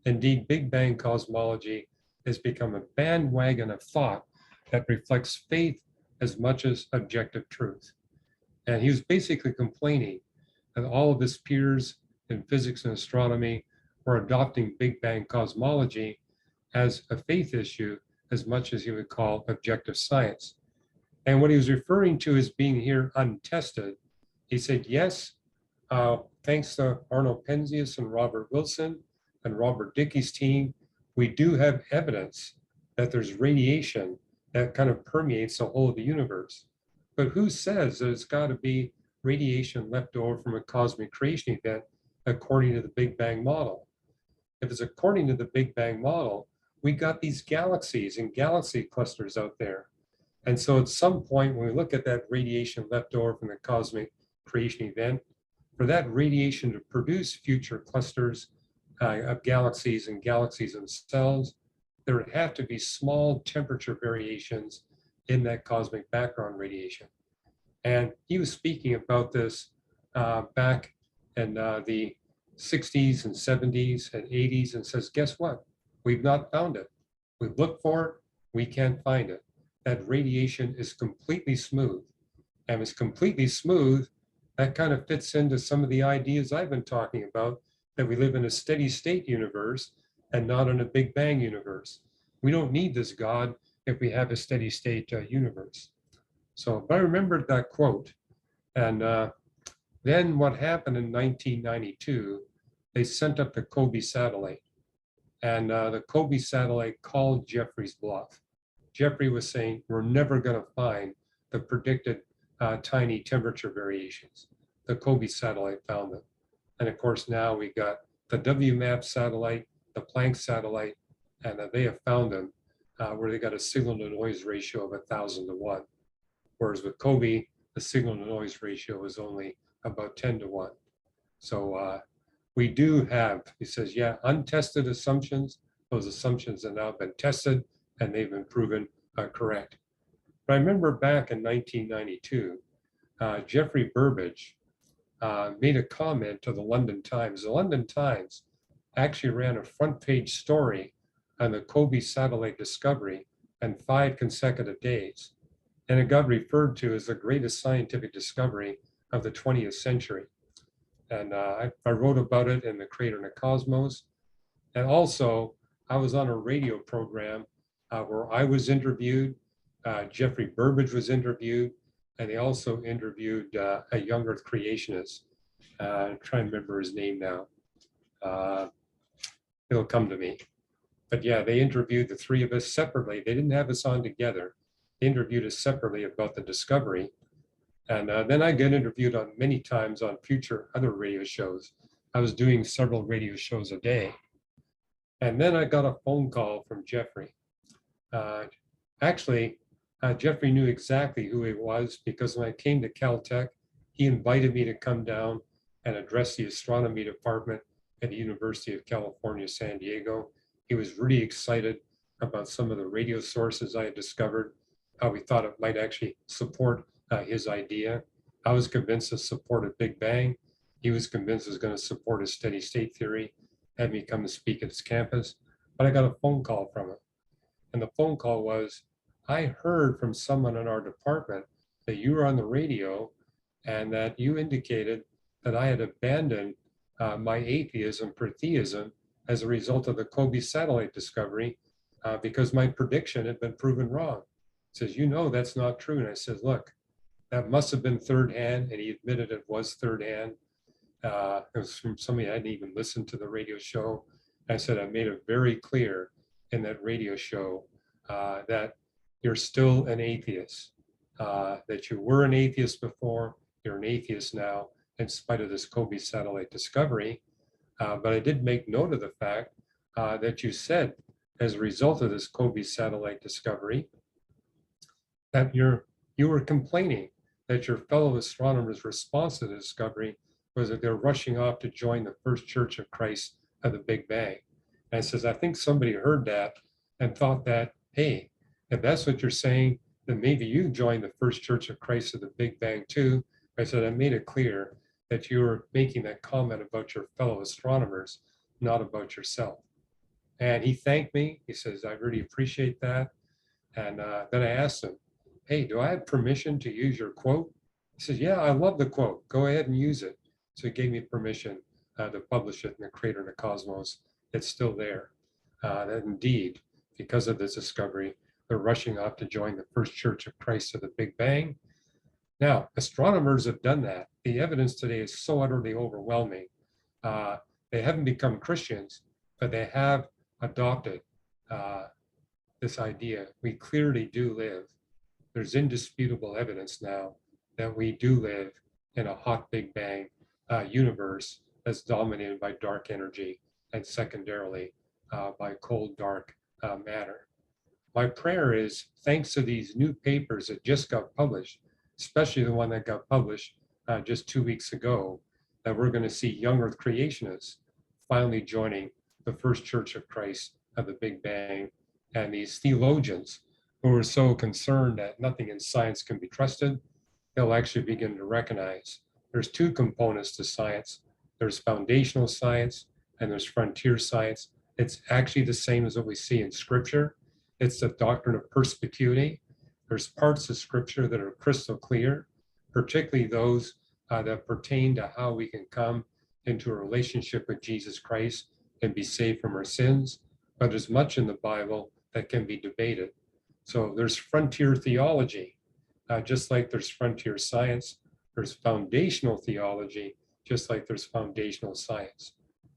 Indeed, Big Bang cosmology has become a bandwagon of thought that reflects faith as much as objective truth. And he was basically complaining that all of his peers in physics and astronomy were adopting Big Bang cosmology as a faith issue as much as he would call objective science. And what he was referring to as being here untested, he said, yes, thanks to Arnold Penzias and Robert Wilson and Robert Dickey's team, we do have evidence that there's radiation that kind of permeates the whole of the universe. But who says that it's got to be radiation left over from a cosmic creation event according to the Big Bang model? If it's according to the Big Bang model, we got these galaxies and galaxy clusters out there. And so at some point, when we look at that radiation left over from the cosmic creation event, for that radiation to produce future clusters of galaxies and galaxies themselves, there would have to be small temperature variations in that cosmic background radiation. And he was speaking about this back in the 60s and 70s and 80s and says, guess what? We've not found it. We've looked for it, we can't find it. That radiation is completely smooth. And it's completely smooth, that kind of fits into some of the ideas I've been talking about, that we live in a steady state universe and not in a Big Bang universe. We don't need this God if we have a steady state universe. So, but I remembered that quote. And then what happened in 1992, they sent up the Kobe satellite. And the Kobe satellite called Jeffrey's bluff. Jeffrey was saying, we're never going to find the predicted tiny temperature variations. The Kobe satellite found them. And of course, now we got the WMAP satellite, the Planck satellite, and they have found them where they got a signal to noise ratio of 1,000 to 1. Whereas with COBE, the signal to noise ratio is only about 10 to 1. So we do have, he says, yeah, untested assumptions. Those assumptions have now been tested and they've been proven correct. But I remember back in 1992, Jeffrey Burbidge made a comment to the London Times. The London Times actually ran a front page story on the COBE satellite discovery in 5 consecutive days. And it got referred to as the greatest scientific discovery of the 20th century. And I wrote about it in The Creator and the Cosmos. And also, I was on a radio program where I was interviewed, Jeffrey Burbidge was interviewed, and they also interviewed a young Earth creationist. I'm trying to remember his name now. It'll come to me. But yeah, they interviewed the 3 of us separately. They didn't have us on together. They interviewed us separately about the discovery. And then I got interviewed on many times on future other radio shows. I was doing several radio shows a day. And then I got a phone call from Jeffrey. Actually, Jeffrey knew exactly who he was because when I came to Caltech, he invited me to come down and address the astronomy department at the University of California, San Diego. He was really excited about some of the radio sources I had discovered, how we thought it might actually support his idea. I was convinced to support a Big Bang. He was convinced it was going to support a steady state theory, had me come to speak at his campus. But I got a phone call from him. And the phone call was, I heard from someone in our department that you were on the radio and that you indicated that I had abandoned my atheism for theism as a result of the COBE satellite discovery because my prediction had been proven wrong. He says, you know, that's not true. And I said, look, that must have been third hand. And he admitted it was third hand. It was from somebody I hadn't even listened to the radio show. I said, I made it very clear in that radio show that you're still an atheist, that you were an atheist before, you're an atheist now, in spite of this COBE satellite discovery. But I did make note of the fact that you said, as a result of this COBE satellite discovery, that you were complaining that your fellow astronomers' response to the discovery was that they're rushing off to join the First Church of Christ of the Big Bang. And I says, I think somebody heard that and thought that, hey, if that's what you're saying, then maybe you join the First Church of Christ of the Big Bang too. I said, I made it clear that you were making that comment about your fellow astronomers, not about yourself. And he thanked me. He says, I really appreciate that. And then I asked him, hey, do I have permission to use your quote? He says, yeah, I love the quote. Go ahead and use it. So he gave me permission to publish it in The Creator and the Cosmos. It's still there. That indeed, because of this discovery, they're rushing off to join the First Church of Christ of the Big Bang. Now, astronomers have done that. The evidence today is so utterly overwhelming. They haven't become Christians, but they have adopted this idea. We clearly do live. There's indisputable evidence now that we do live in a hot Big Bang universe that's dominated by dark energy and secondarily by cold, dark matter. My prayer is, thanks to these new papers that just got published, especially the one that got published just 2 weeks ago, that we're going to see young Earth creationists finally joining the First Church of Christ of the Big Bang, and these theologians who are so concerned that nothing in science can be trusted, they'll actually begin to recognize there's 2 components to science. There's foundational science and there's frontier science. It's actually the same as what we see in Scripture. It's the doctrine of perspicuity. There's parts of Scripture that are crystal clear, particularly those that pertain to how we can come into a relationship with Jesus Christ and be saved from our sins. But there's much in the Bible that can be debated. So there's frontier theology, just like there's frontier science. There's foundational theology, just like there's foundational science.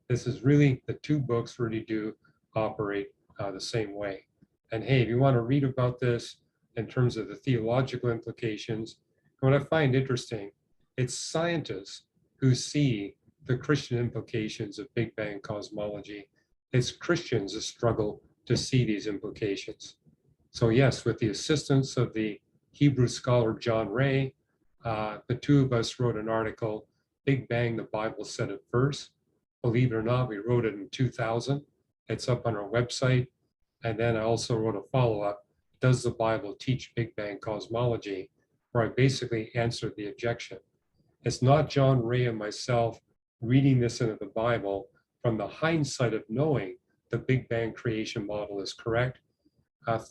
This is really, the 2 books really do operate the same way. And hey, if you want to read about this in terms of the theological implications, what I find interesting, it's scientists who see the Christian implications of Big Bang cosmology. It's Christians that struggle to see these implications. So yes, with the assistance of the Hebrew scholar John Ray, the two of us wrote an article, Big Bang, the Bible Said It First. Believe it or not, we wrote it in 2000. It's up on our website. And then I also wrote a follow-up, Does the Bible Teach Big Bang Cosmology? Where I basically answered the objection. It's not John Ray and myself reading this into the Bible from the hindsight of knowing the Big Bang creation model is correct.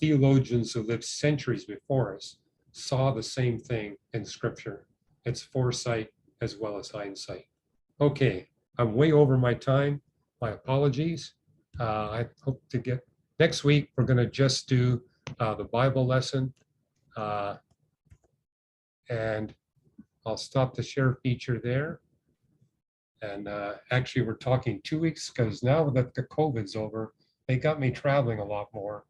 Theologians who lived centuries before us saw the same thing in Scripture. It's foresight as well as hindsight. Okay, I'm way over my time. My apologies. I hope to get, next week, we're going to just do the Bible lesson. And I'll stop the share feature there. And actually, we're talking 2 weeks because now that the COVID's over, they got me traveling a lot more.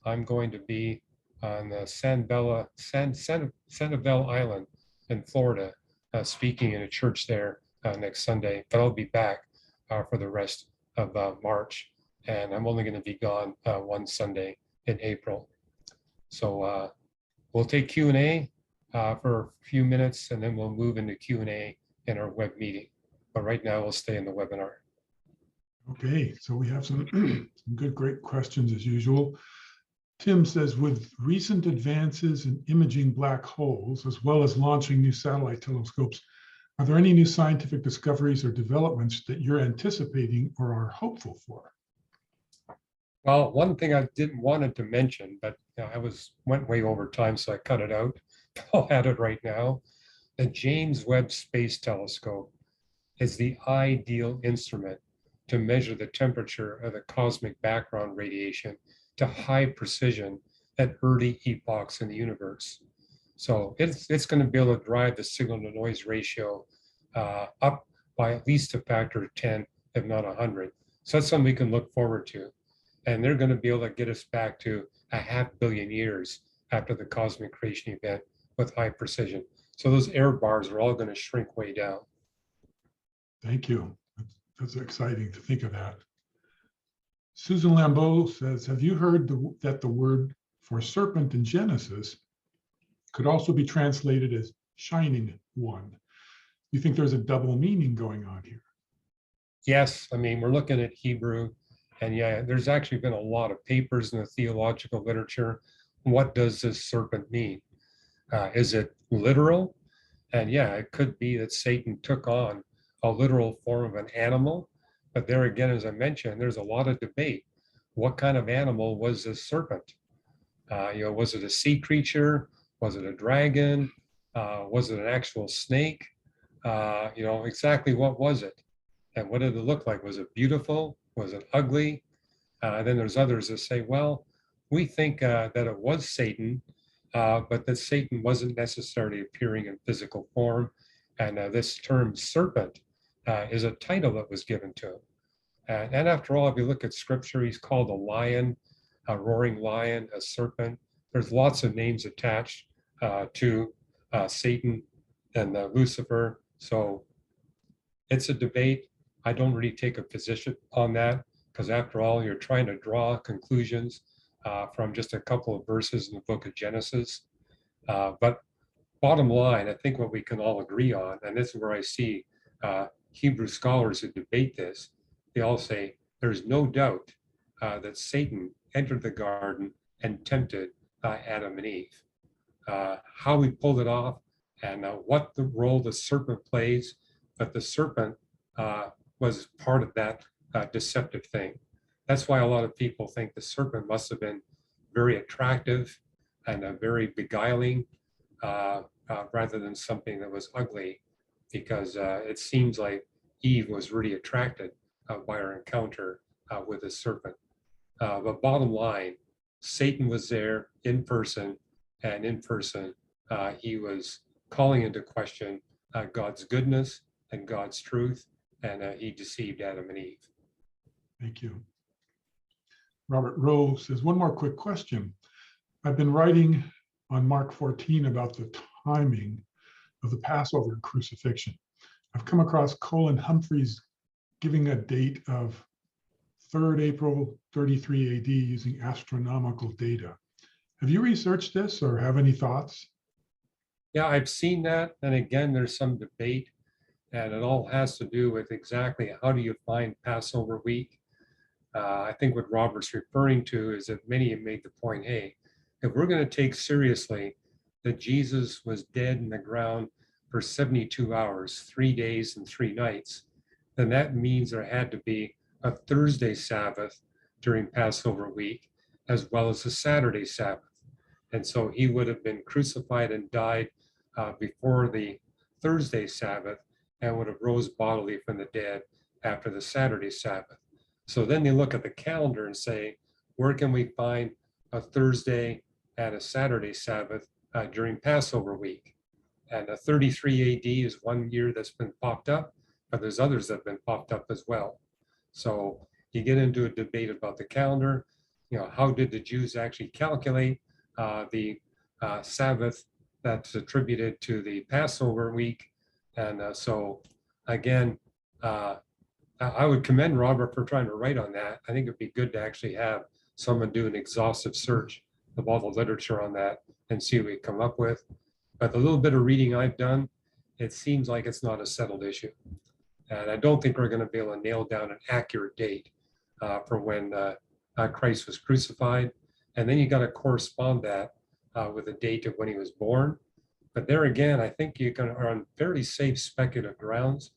I'm going to be on the Sanibel Island in Florida, speaking in a church there next Sunday. But I'll be back for the rest of March, and I'm only going to be gone one Sunday in April. So we'll take Q&A for a few minutes, and then we'll move into Q&A in our web meeting. But right now, we'll stay in the webinar. Okay, so we have some, some good, great questions as usual. Tim says, with recent advances in imaging black holes, as well as launching new satellite telescopes, are there any new scientific discoveries or developments that you're anticipating or are hopeful for? Well, one thing I didn't wanted to mention, but I went way over time, so I cut it out. I'll add it right now. The James Webb Space Telescope is the ideal instrument to measure the temperature of the cosmic background radiation to high precision at early epochs in the universe. So it's going to be able to drive the signal to noise ratio up by at least a factor of 10, if not 100. So that's something we can look forward to. And they're going to be able to get us back to 500 million years after the cosmic creation event with high precision. So those error bars are all going to shrink way down. Thank you. That's exciting to think of that. Susan Lambeau says, have you heard that the word for serpent in Genesis could also be translated as shining one? You think there's a double meaning going on here? Yes, I mean, we're looking at Hebrew, and yeah, there's actually been a lot of papers in the theological literature. What does this serpent mean? Is it literal? And yeah, it could be that Satan took on a literal form of an animal. But there again, as I mentioned, there's a lot of debate. What kind of animal was this serpent? Was it a sea creature? Was it a dragon? Was it an actual snake? Exactly what was it? And what did it look like? Was it beautiful? Was it ugly? Then there's others that say, well, we think that it was Satan, but that Satan wasn't necessarily appearing in physical form. And this term serpent is a title that was given to him. And after all, if you look at scripture, he's called a lion, a roaring lion, a serpent. There's lots of names attached to Satan and Lucifer. So it's a debate. I don't really take a position on that because after all, you're trying to draw conclusions from just a couple of verses in the book of Genesis. But bottom line, I think what we can all agree on, and this is where I see Hebrew scholars who debate this, they all say there's no doubt that Satan entered the garden and tempted Adam and Eve. How he pulled it off and what the role the serpent plays, but the serpent was part of that deceptive thing. That's why a lot of people think the serpent must have been very attractive and very beguiling rather than something that was ugly, because it seems like Eve was really attracted by her encounter with the serpent. But bottom line, Satan was there in person, and in person, he was calling into question God's goodness and God's truth, and he deceived Adam and Eve. Thank you. Robert Rowe says, one more quick question. I've been writing on Mark 14 about the timing of the Passover and crucifixion. I've come across Colin Humphreys giving a date of 3rd April 33 AD using astronomical data. Have you researched this or have any thoughts? Yeah, I've seen that. And again, there's some debate, and it all has to do with exactly how do you find Passover week. I think what Robert's referring to is that many have made the point, hey, if we're going to take seriously that Jesus was dead in the ground for 72 hours, 3 days and 3 nights, then that means there had to be a Thursday Sabbath during Passover week, as well as a Saturday Sabbath. And so he would have been crucified and died before the Thursday Sabbath and would have rose bodily from the dead after the Saturday Sabbath. So then they look at the calendar and say, where can we find a Thursday and a Saturday Sabbath during Passover week? And a 33 AD is one year that's been popped up, but there's others that have been popped up as well. So you get into a debate about the calendar. How did the Jews actually calculate the Sabbath that's attributed to the Passover week? And so again, I would commend Robert for trying to write on that. I think it'd be good to actually have someone do an exhaustive search of all the literature on that and see what we come up with. But the little bit of reading I've done, it seems like it's not a settled issue. And I don't think we're going to be able to nail down an accurate date for when Christ was crucified. And then you got to correspond that with the date of when he was born. But there again, I think you are on fairly safe speculative grounds,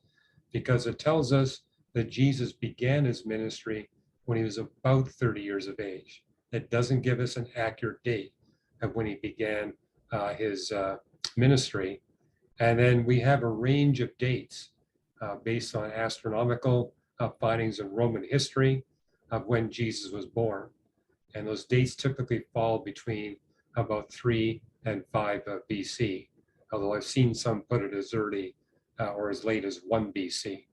because it tells us that Jesus began his ministry when he was about 30 years of age. It doesn't give us an accurate date of when he began his ministry. And then we have a range of dates based on astronomical findings in Roman history of when Jesus was born. And those dates typically fall between about 3 and 5 BC, although I've seen some put it as early or as late as 1 BC.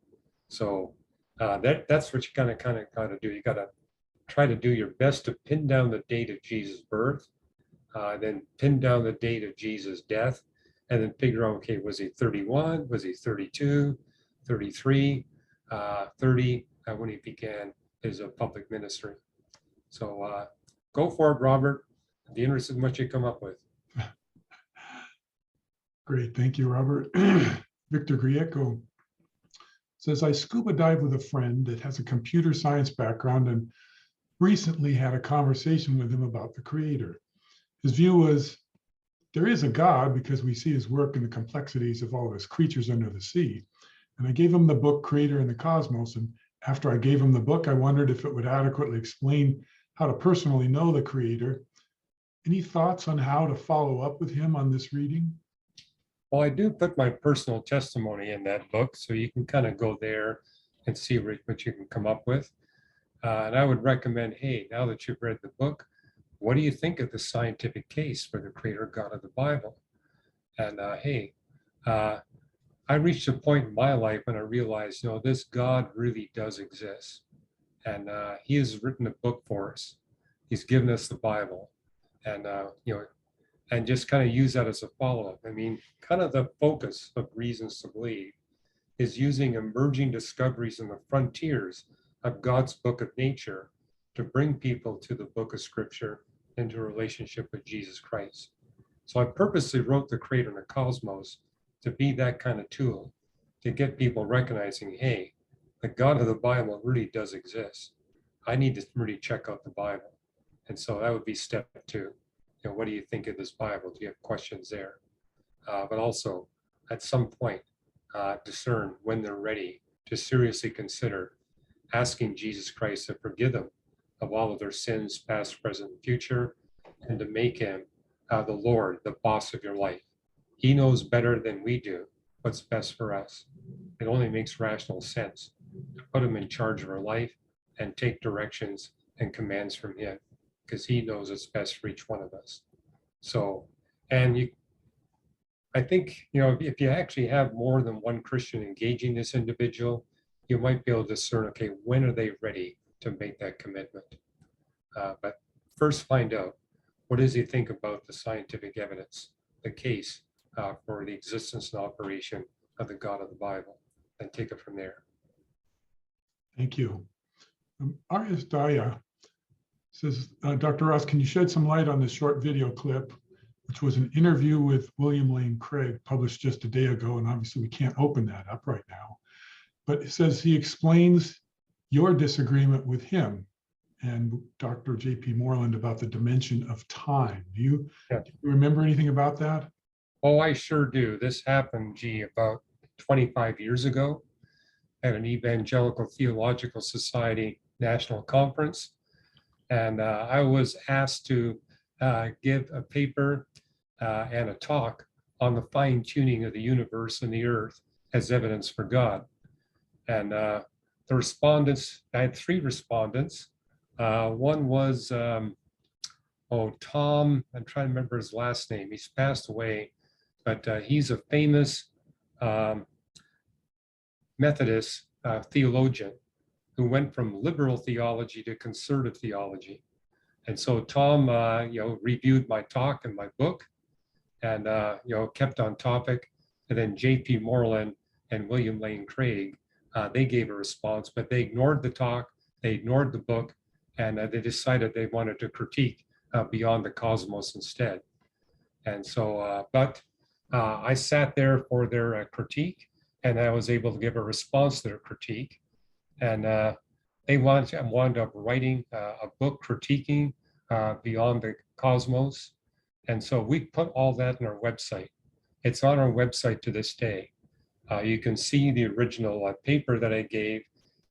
So that's what you kind of got to do. You got to try to do your best to pin down the date of Jesus' birth, then pin down the date of Jesus' death, and then figure out, okay, was he 31? Was he 32, 33, 30 when he began his public ministry? So go for it, Robert. I'd be interested in what you come up with. Great, thank you, Robert. Victor Grieco says, I scuba dive with a friend that has a computer science background and recently had a conversation with him about the Creator. His view was, there is a God because we see his work in the complexities of all of his creatures under the sea. And I gave him the book Creator and the Cosmos. And after I gave him the book, I wondered if it would adequately explain how to personally know the Creator. Any thoughts on how to follow up with him on this reading? Well, I do put my personal testimony in that book, so you can kind of go there and see what you can come up with. And I would recommend, hey, now that you've read the book, what do you think of the scientific case for the Creator God of the Bible? And I reached a point in my life when I realized, this God really does exist. And he has written a book for us. He's given us the Bible. And, and just kind of use that as a follow-up. I mean, kind of the focus of Reasons to Believe is using emerging discoveries in the frontiers of God's book of nature to bring people to the book of Scripture into a relationship with Jesus Christ. So I purposely wrote the Creator and the Cosmos to be that kind of tool, to get people recognizing, hey, the God of the Bible really does exist. I need to really check out the Bible. And so that would be step 2. What do you think of this Bible? Do you have questions there? But also, at some point, discern when they're ready to seriously consider asking Jesus Christ to forgive them of all of their sins, past, present, and future, and to make him the Lord, the boss of your life. He knows better than we do what's best for us. It only makes rational sense to put him in charge of our life and take directions and commands from him, because he knows what's best for each one of us. So, I think, if you actually have more than one Christian engaging this individual, you might be able to discern, okay, when are they ready to make that commitment? But first find out, what does he think about the scientific evidence, the case for the existence and operation of the God of the Bible? and take it from there. Thank you. Arias Daya says, Dr. Ross, can you shed some light on this short video clip, which was an interview with William Lane Craig published just a day ago, and obviously we can't open that up right now. But it says he explains your disagreement with him and Dr. J.P. Moreland about the dimension of time. Do you remember anything about that? Oh, I sure do. This happened, about 25 years ago at an Evangelical Theological Society national conference. And I was asked to give a paper and a talk on the fine tuning of the universe and the earth as evidence for God. And the respondents, I had 3 respondents. One was, Tom, I'm trying to remember his last name. He's passed away, but he's a famous Methodist theologian who went from liberal theology to conservative theology. And so Tom, reviewed my talk and my book and, kept on topic. And then J.P. Moreland and William Lane Craig, they gave a response, but they ignored the talk, they ignored the book, and they decided they wanted to critique Beyond the Cosmos instead. And so, I sat there for their critique, and I was able to give a response to their critique. And they wound up writing a book critiquing Beyond the Cosmos. And so we put all that on our website. It's on our website to this day. You can see the original paper that I gave.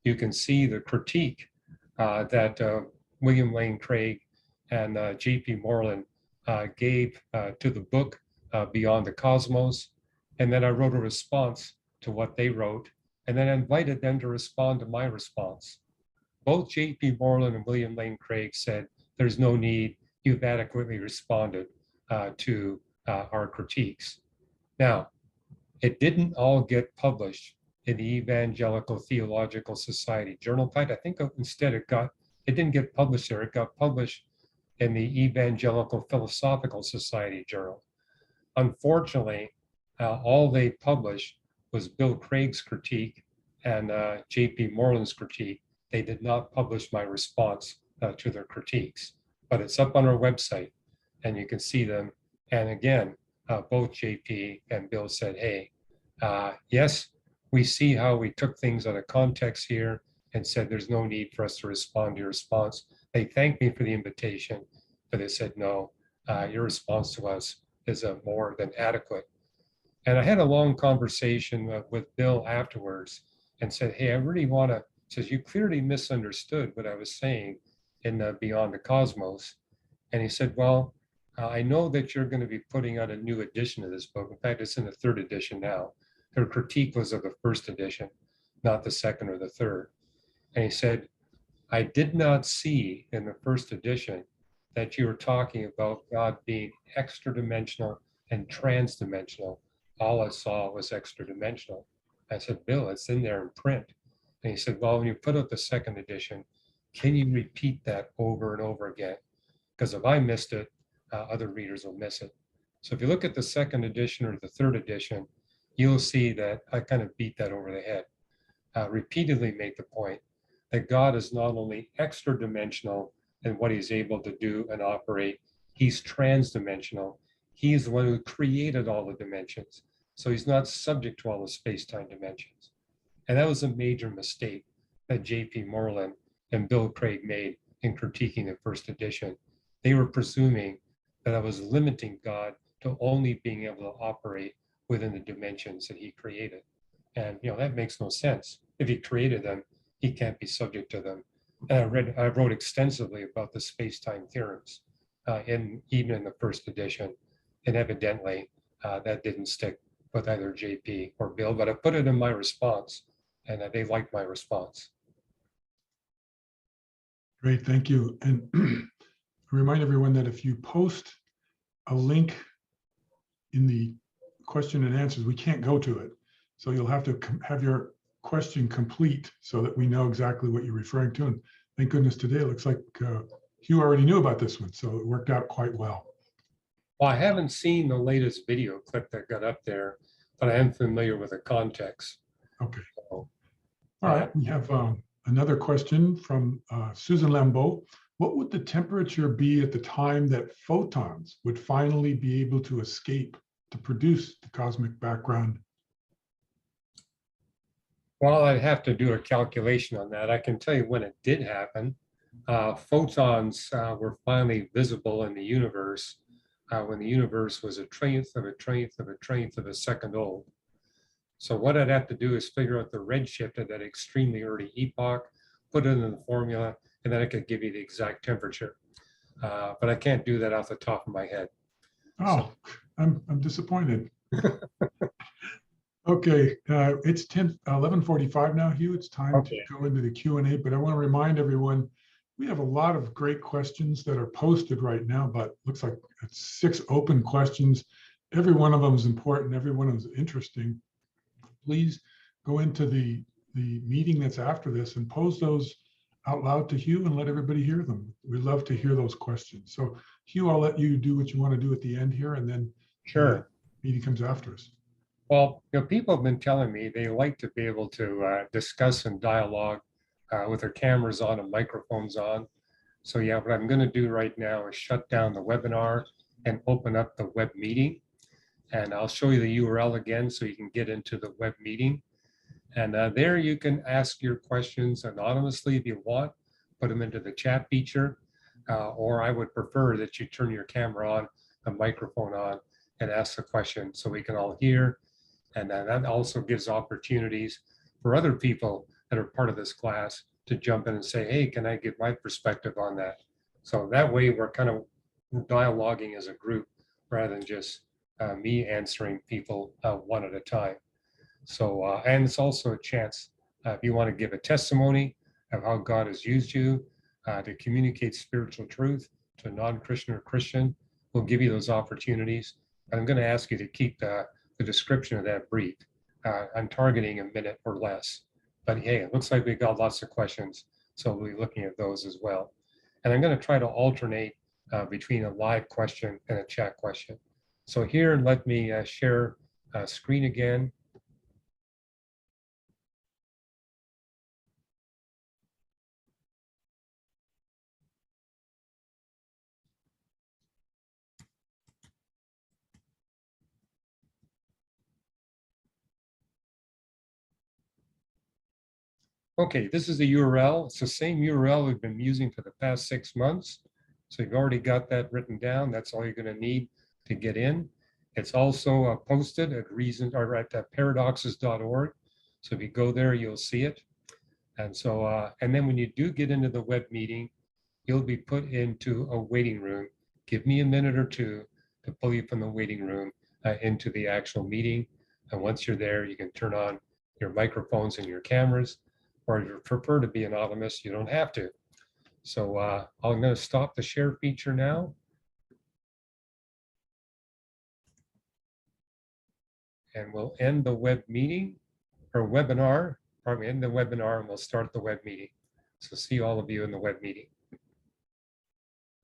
You can see the critique that William Lane Craig and J.P. Moreland gave to the book Beyond the Cosmos. And then I wrote a response to what they wrote, and then I invited them to respond to my response. Both J.P. Moreland and William Lane Craig said, there's no need, you've adequately responded to our critiques. Now, it didn't all get published in the Evangelical Theological Society Journal. In fact, I think instead it didn't get published there, it got published in the Evangelical Philosophical Society Journal. Unfortunately, all they published was Bill Craig's critique and J.P. Moreland's critique. They did not publish my response to their critiques, but it's up on our website and you can see them. And again, both J.P. and Bill said, hey, yes, we see how we took things out of context here and said there's no need for us to respond to your response. They thanked me for the invitation, but they said, no, your response to us is more than adequate. And I had a long conversation with Bill afterwards and said, hey, I really want to, says, you clearly misunderstood what I was saying in Beyond the Cosmos. And he said, well, I know that you're going to be putting out a new edition of this book. In fact, it's in the 3rd edition now. Their critique was of the 1st edition, not the 2nd or the 3rd. And he said, I did not see in the 1st edition that you were talking about God being extra dimensional and trans-dimensional. All I saw was extra dimensional. I said, Bill, it's in there in print. And he said, well, when you put out the 2nd edition, can you repeat that over and over again? Because if I missed it, other readers will miss it. So if you look at the 2nd edition or the 3rd edition, you'll see that I kind of beat that over the head. Repeatedly make the point that God is not only extra dimensional in what he's able to do and operate, he's trans-dimensional. He's the one who created all the dimensions. So he's not subject to all the space-time dimensions. And that was a major mistake that J.P. Moreland and Bill Craig made in critiquing the 1st edition. They were presuming that I was limiting God to only being able to operate within the dimensions that he created. And that makes no sense. If he created them, he can't be subject to them. And I wrote extensively about the space-time theorems even in the 1st edition. And evidently that didn't stick with either JP or Bill, but I put it in my response and they liked my response. Great, thank you. And remind everyone that if you post a link in the question and answers, we can't go to it. So you'll have to have your question complete so that we know exactly what you're referring to. And thank goodness today it looks like Hugh already knew about this one, so it worked out quite well. Well, I haven't seen the latest video clip that got up there, but I am familiar with the context. Okay. All right, we have another question from Susan Lambeau. What would the temperature be at the time that photons would finally be able to escape to produce the cosmic background? Well, I'd have to do a calculation on that. I can tell you when it did happen. Photons were finally visible in the universe when the universe was a trillionth of a trillionth of a trillionth of a second old. So what I'd have to do is figure out the redshift of that extremely early epoch, put it in the formula, and then I could give you the exact temperature. But I can't do that off the top of my head. Oh, I'm disappointed. Okay, it's 11:45 now, Hugh. It's time to go into the Q&A, but I want to remind everyone, we have a lot of great questions that are posted right now, but looks like it's 6 open questions. Every one of them is important. Every one of them is interesting. Please go into the meeting that's after this and pose those out loud to Hugh and let everybody hear them. We love to hear those questions. So Hugh, I'll let you do what you want to do at the end here, and then Sure. the meeting comes after us. Well, people have been telling me they like to be able to discuss and dialogue with their cameras on and microphones on. So yeah, what I'm going to do right now is shut down the webinar and open up the web meeting. And I'll show you the URL again so you can get into the web meeting. And there you can ask your questions anonymously if you want, put them into the chat feature, or I would prefer that you turn your camera on, the microphone on, and ask the question so we can all hear. And that also gives opportunities for other people that are part of this class to jump in and say, hey, can I give my perspective on that? So that way we're kind of dialoguing as a group rather than just me answering people one at a time. So, and it's also a chance if you want to give a testimony of how God has used you to communicate spiritual truth to a non-Christian or Christian, we'll give you those opportunities. And I'm going to ask you to keep the description of that brief. I'm targeting a minute or less. But hey, it looks like we got lots of questions, so we'll be looking at those as well. And I'm going to try to alternate between a live question and a chat question. So here, let me share screen again. Okay, this is the URL. It's the same URL we've been using for the past 6 months. So you've already got that written down. That's all you're going to need to get in. It's also posted at paradoxes.org. So if you go there, you'll see it. And so, and then when you do get into the web meeting, you'll be put into a waiting room. Give me a minute or two to pull you from the waiting room into the actual meeting. And once you're there, you can turn on your microphones and your cameras, or if you prefer to be anonymous, you don't have to. So I'm going to stop the share feature now. And we'll end the web meeting or webinar, end the webinar, and we'll start the web meeting. So see all of you in the web meeting.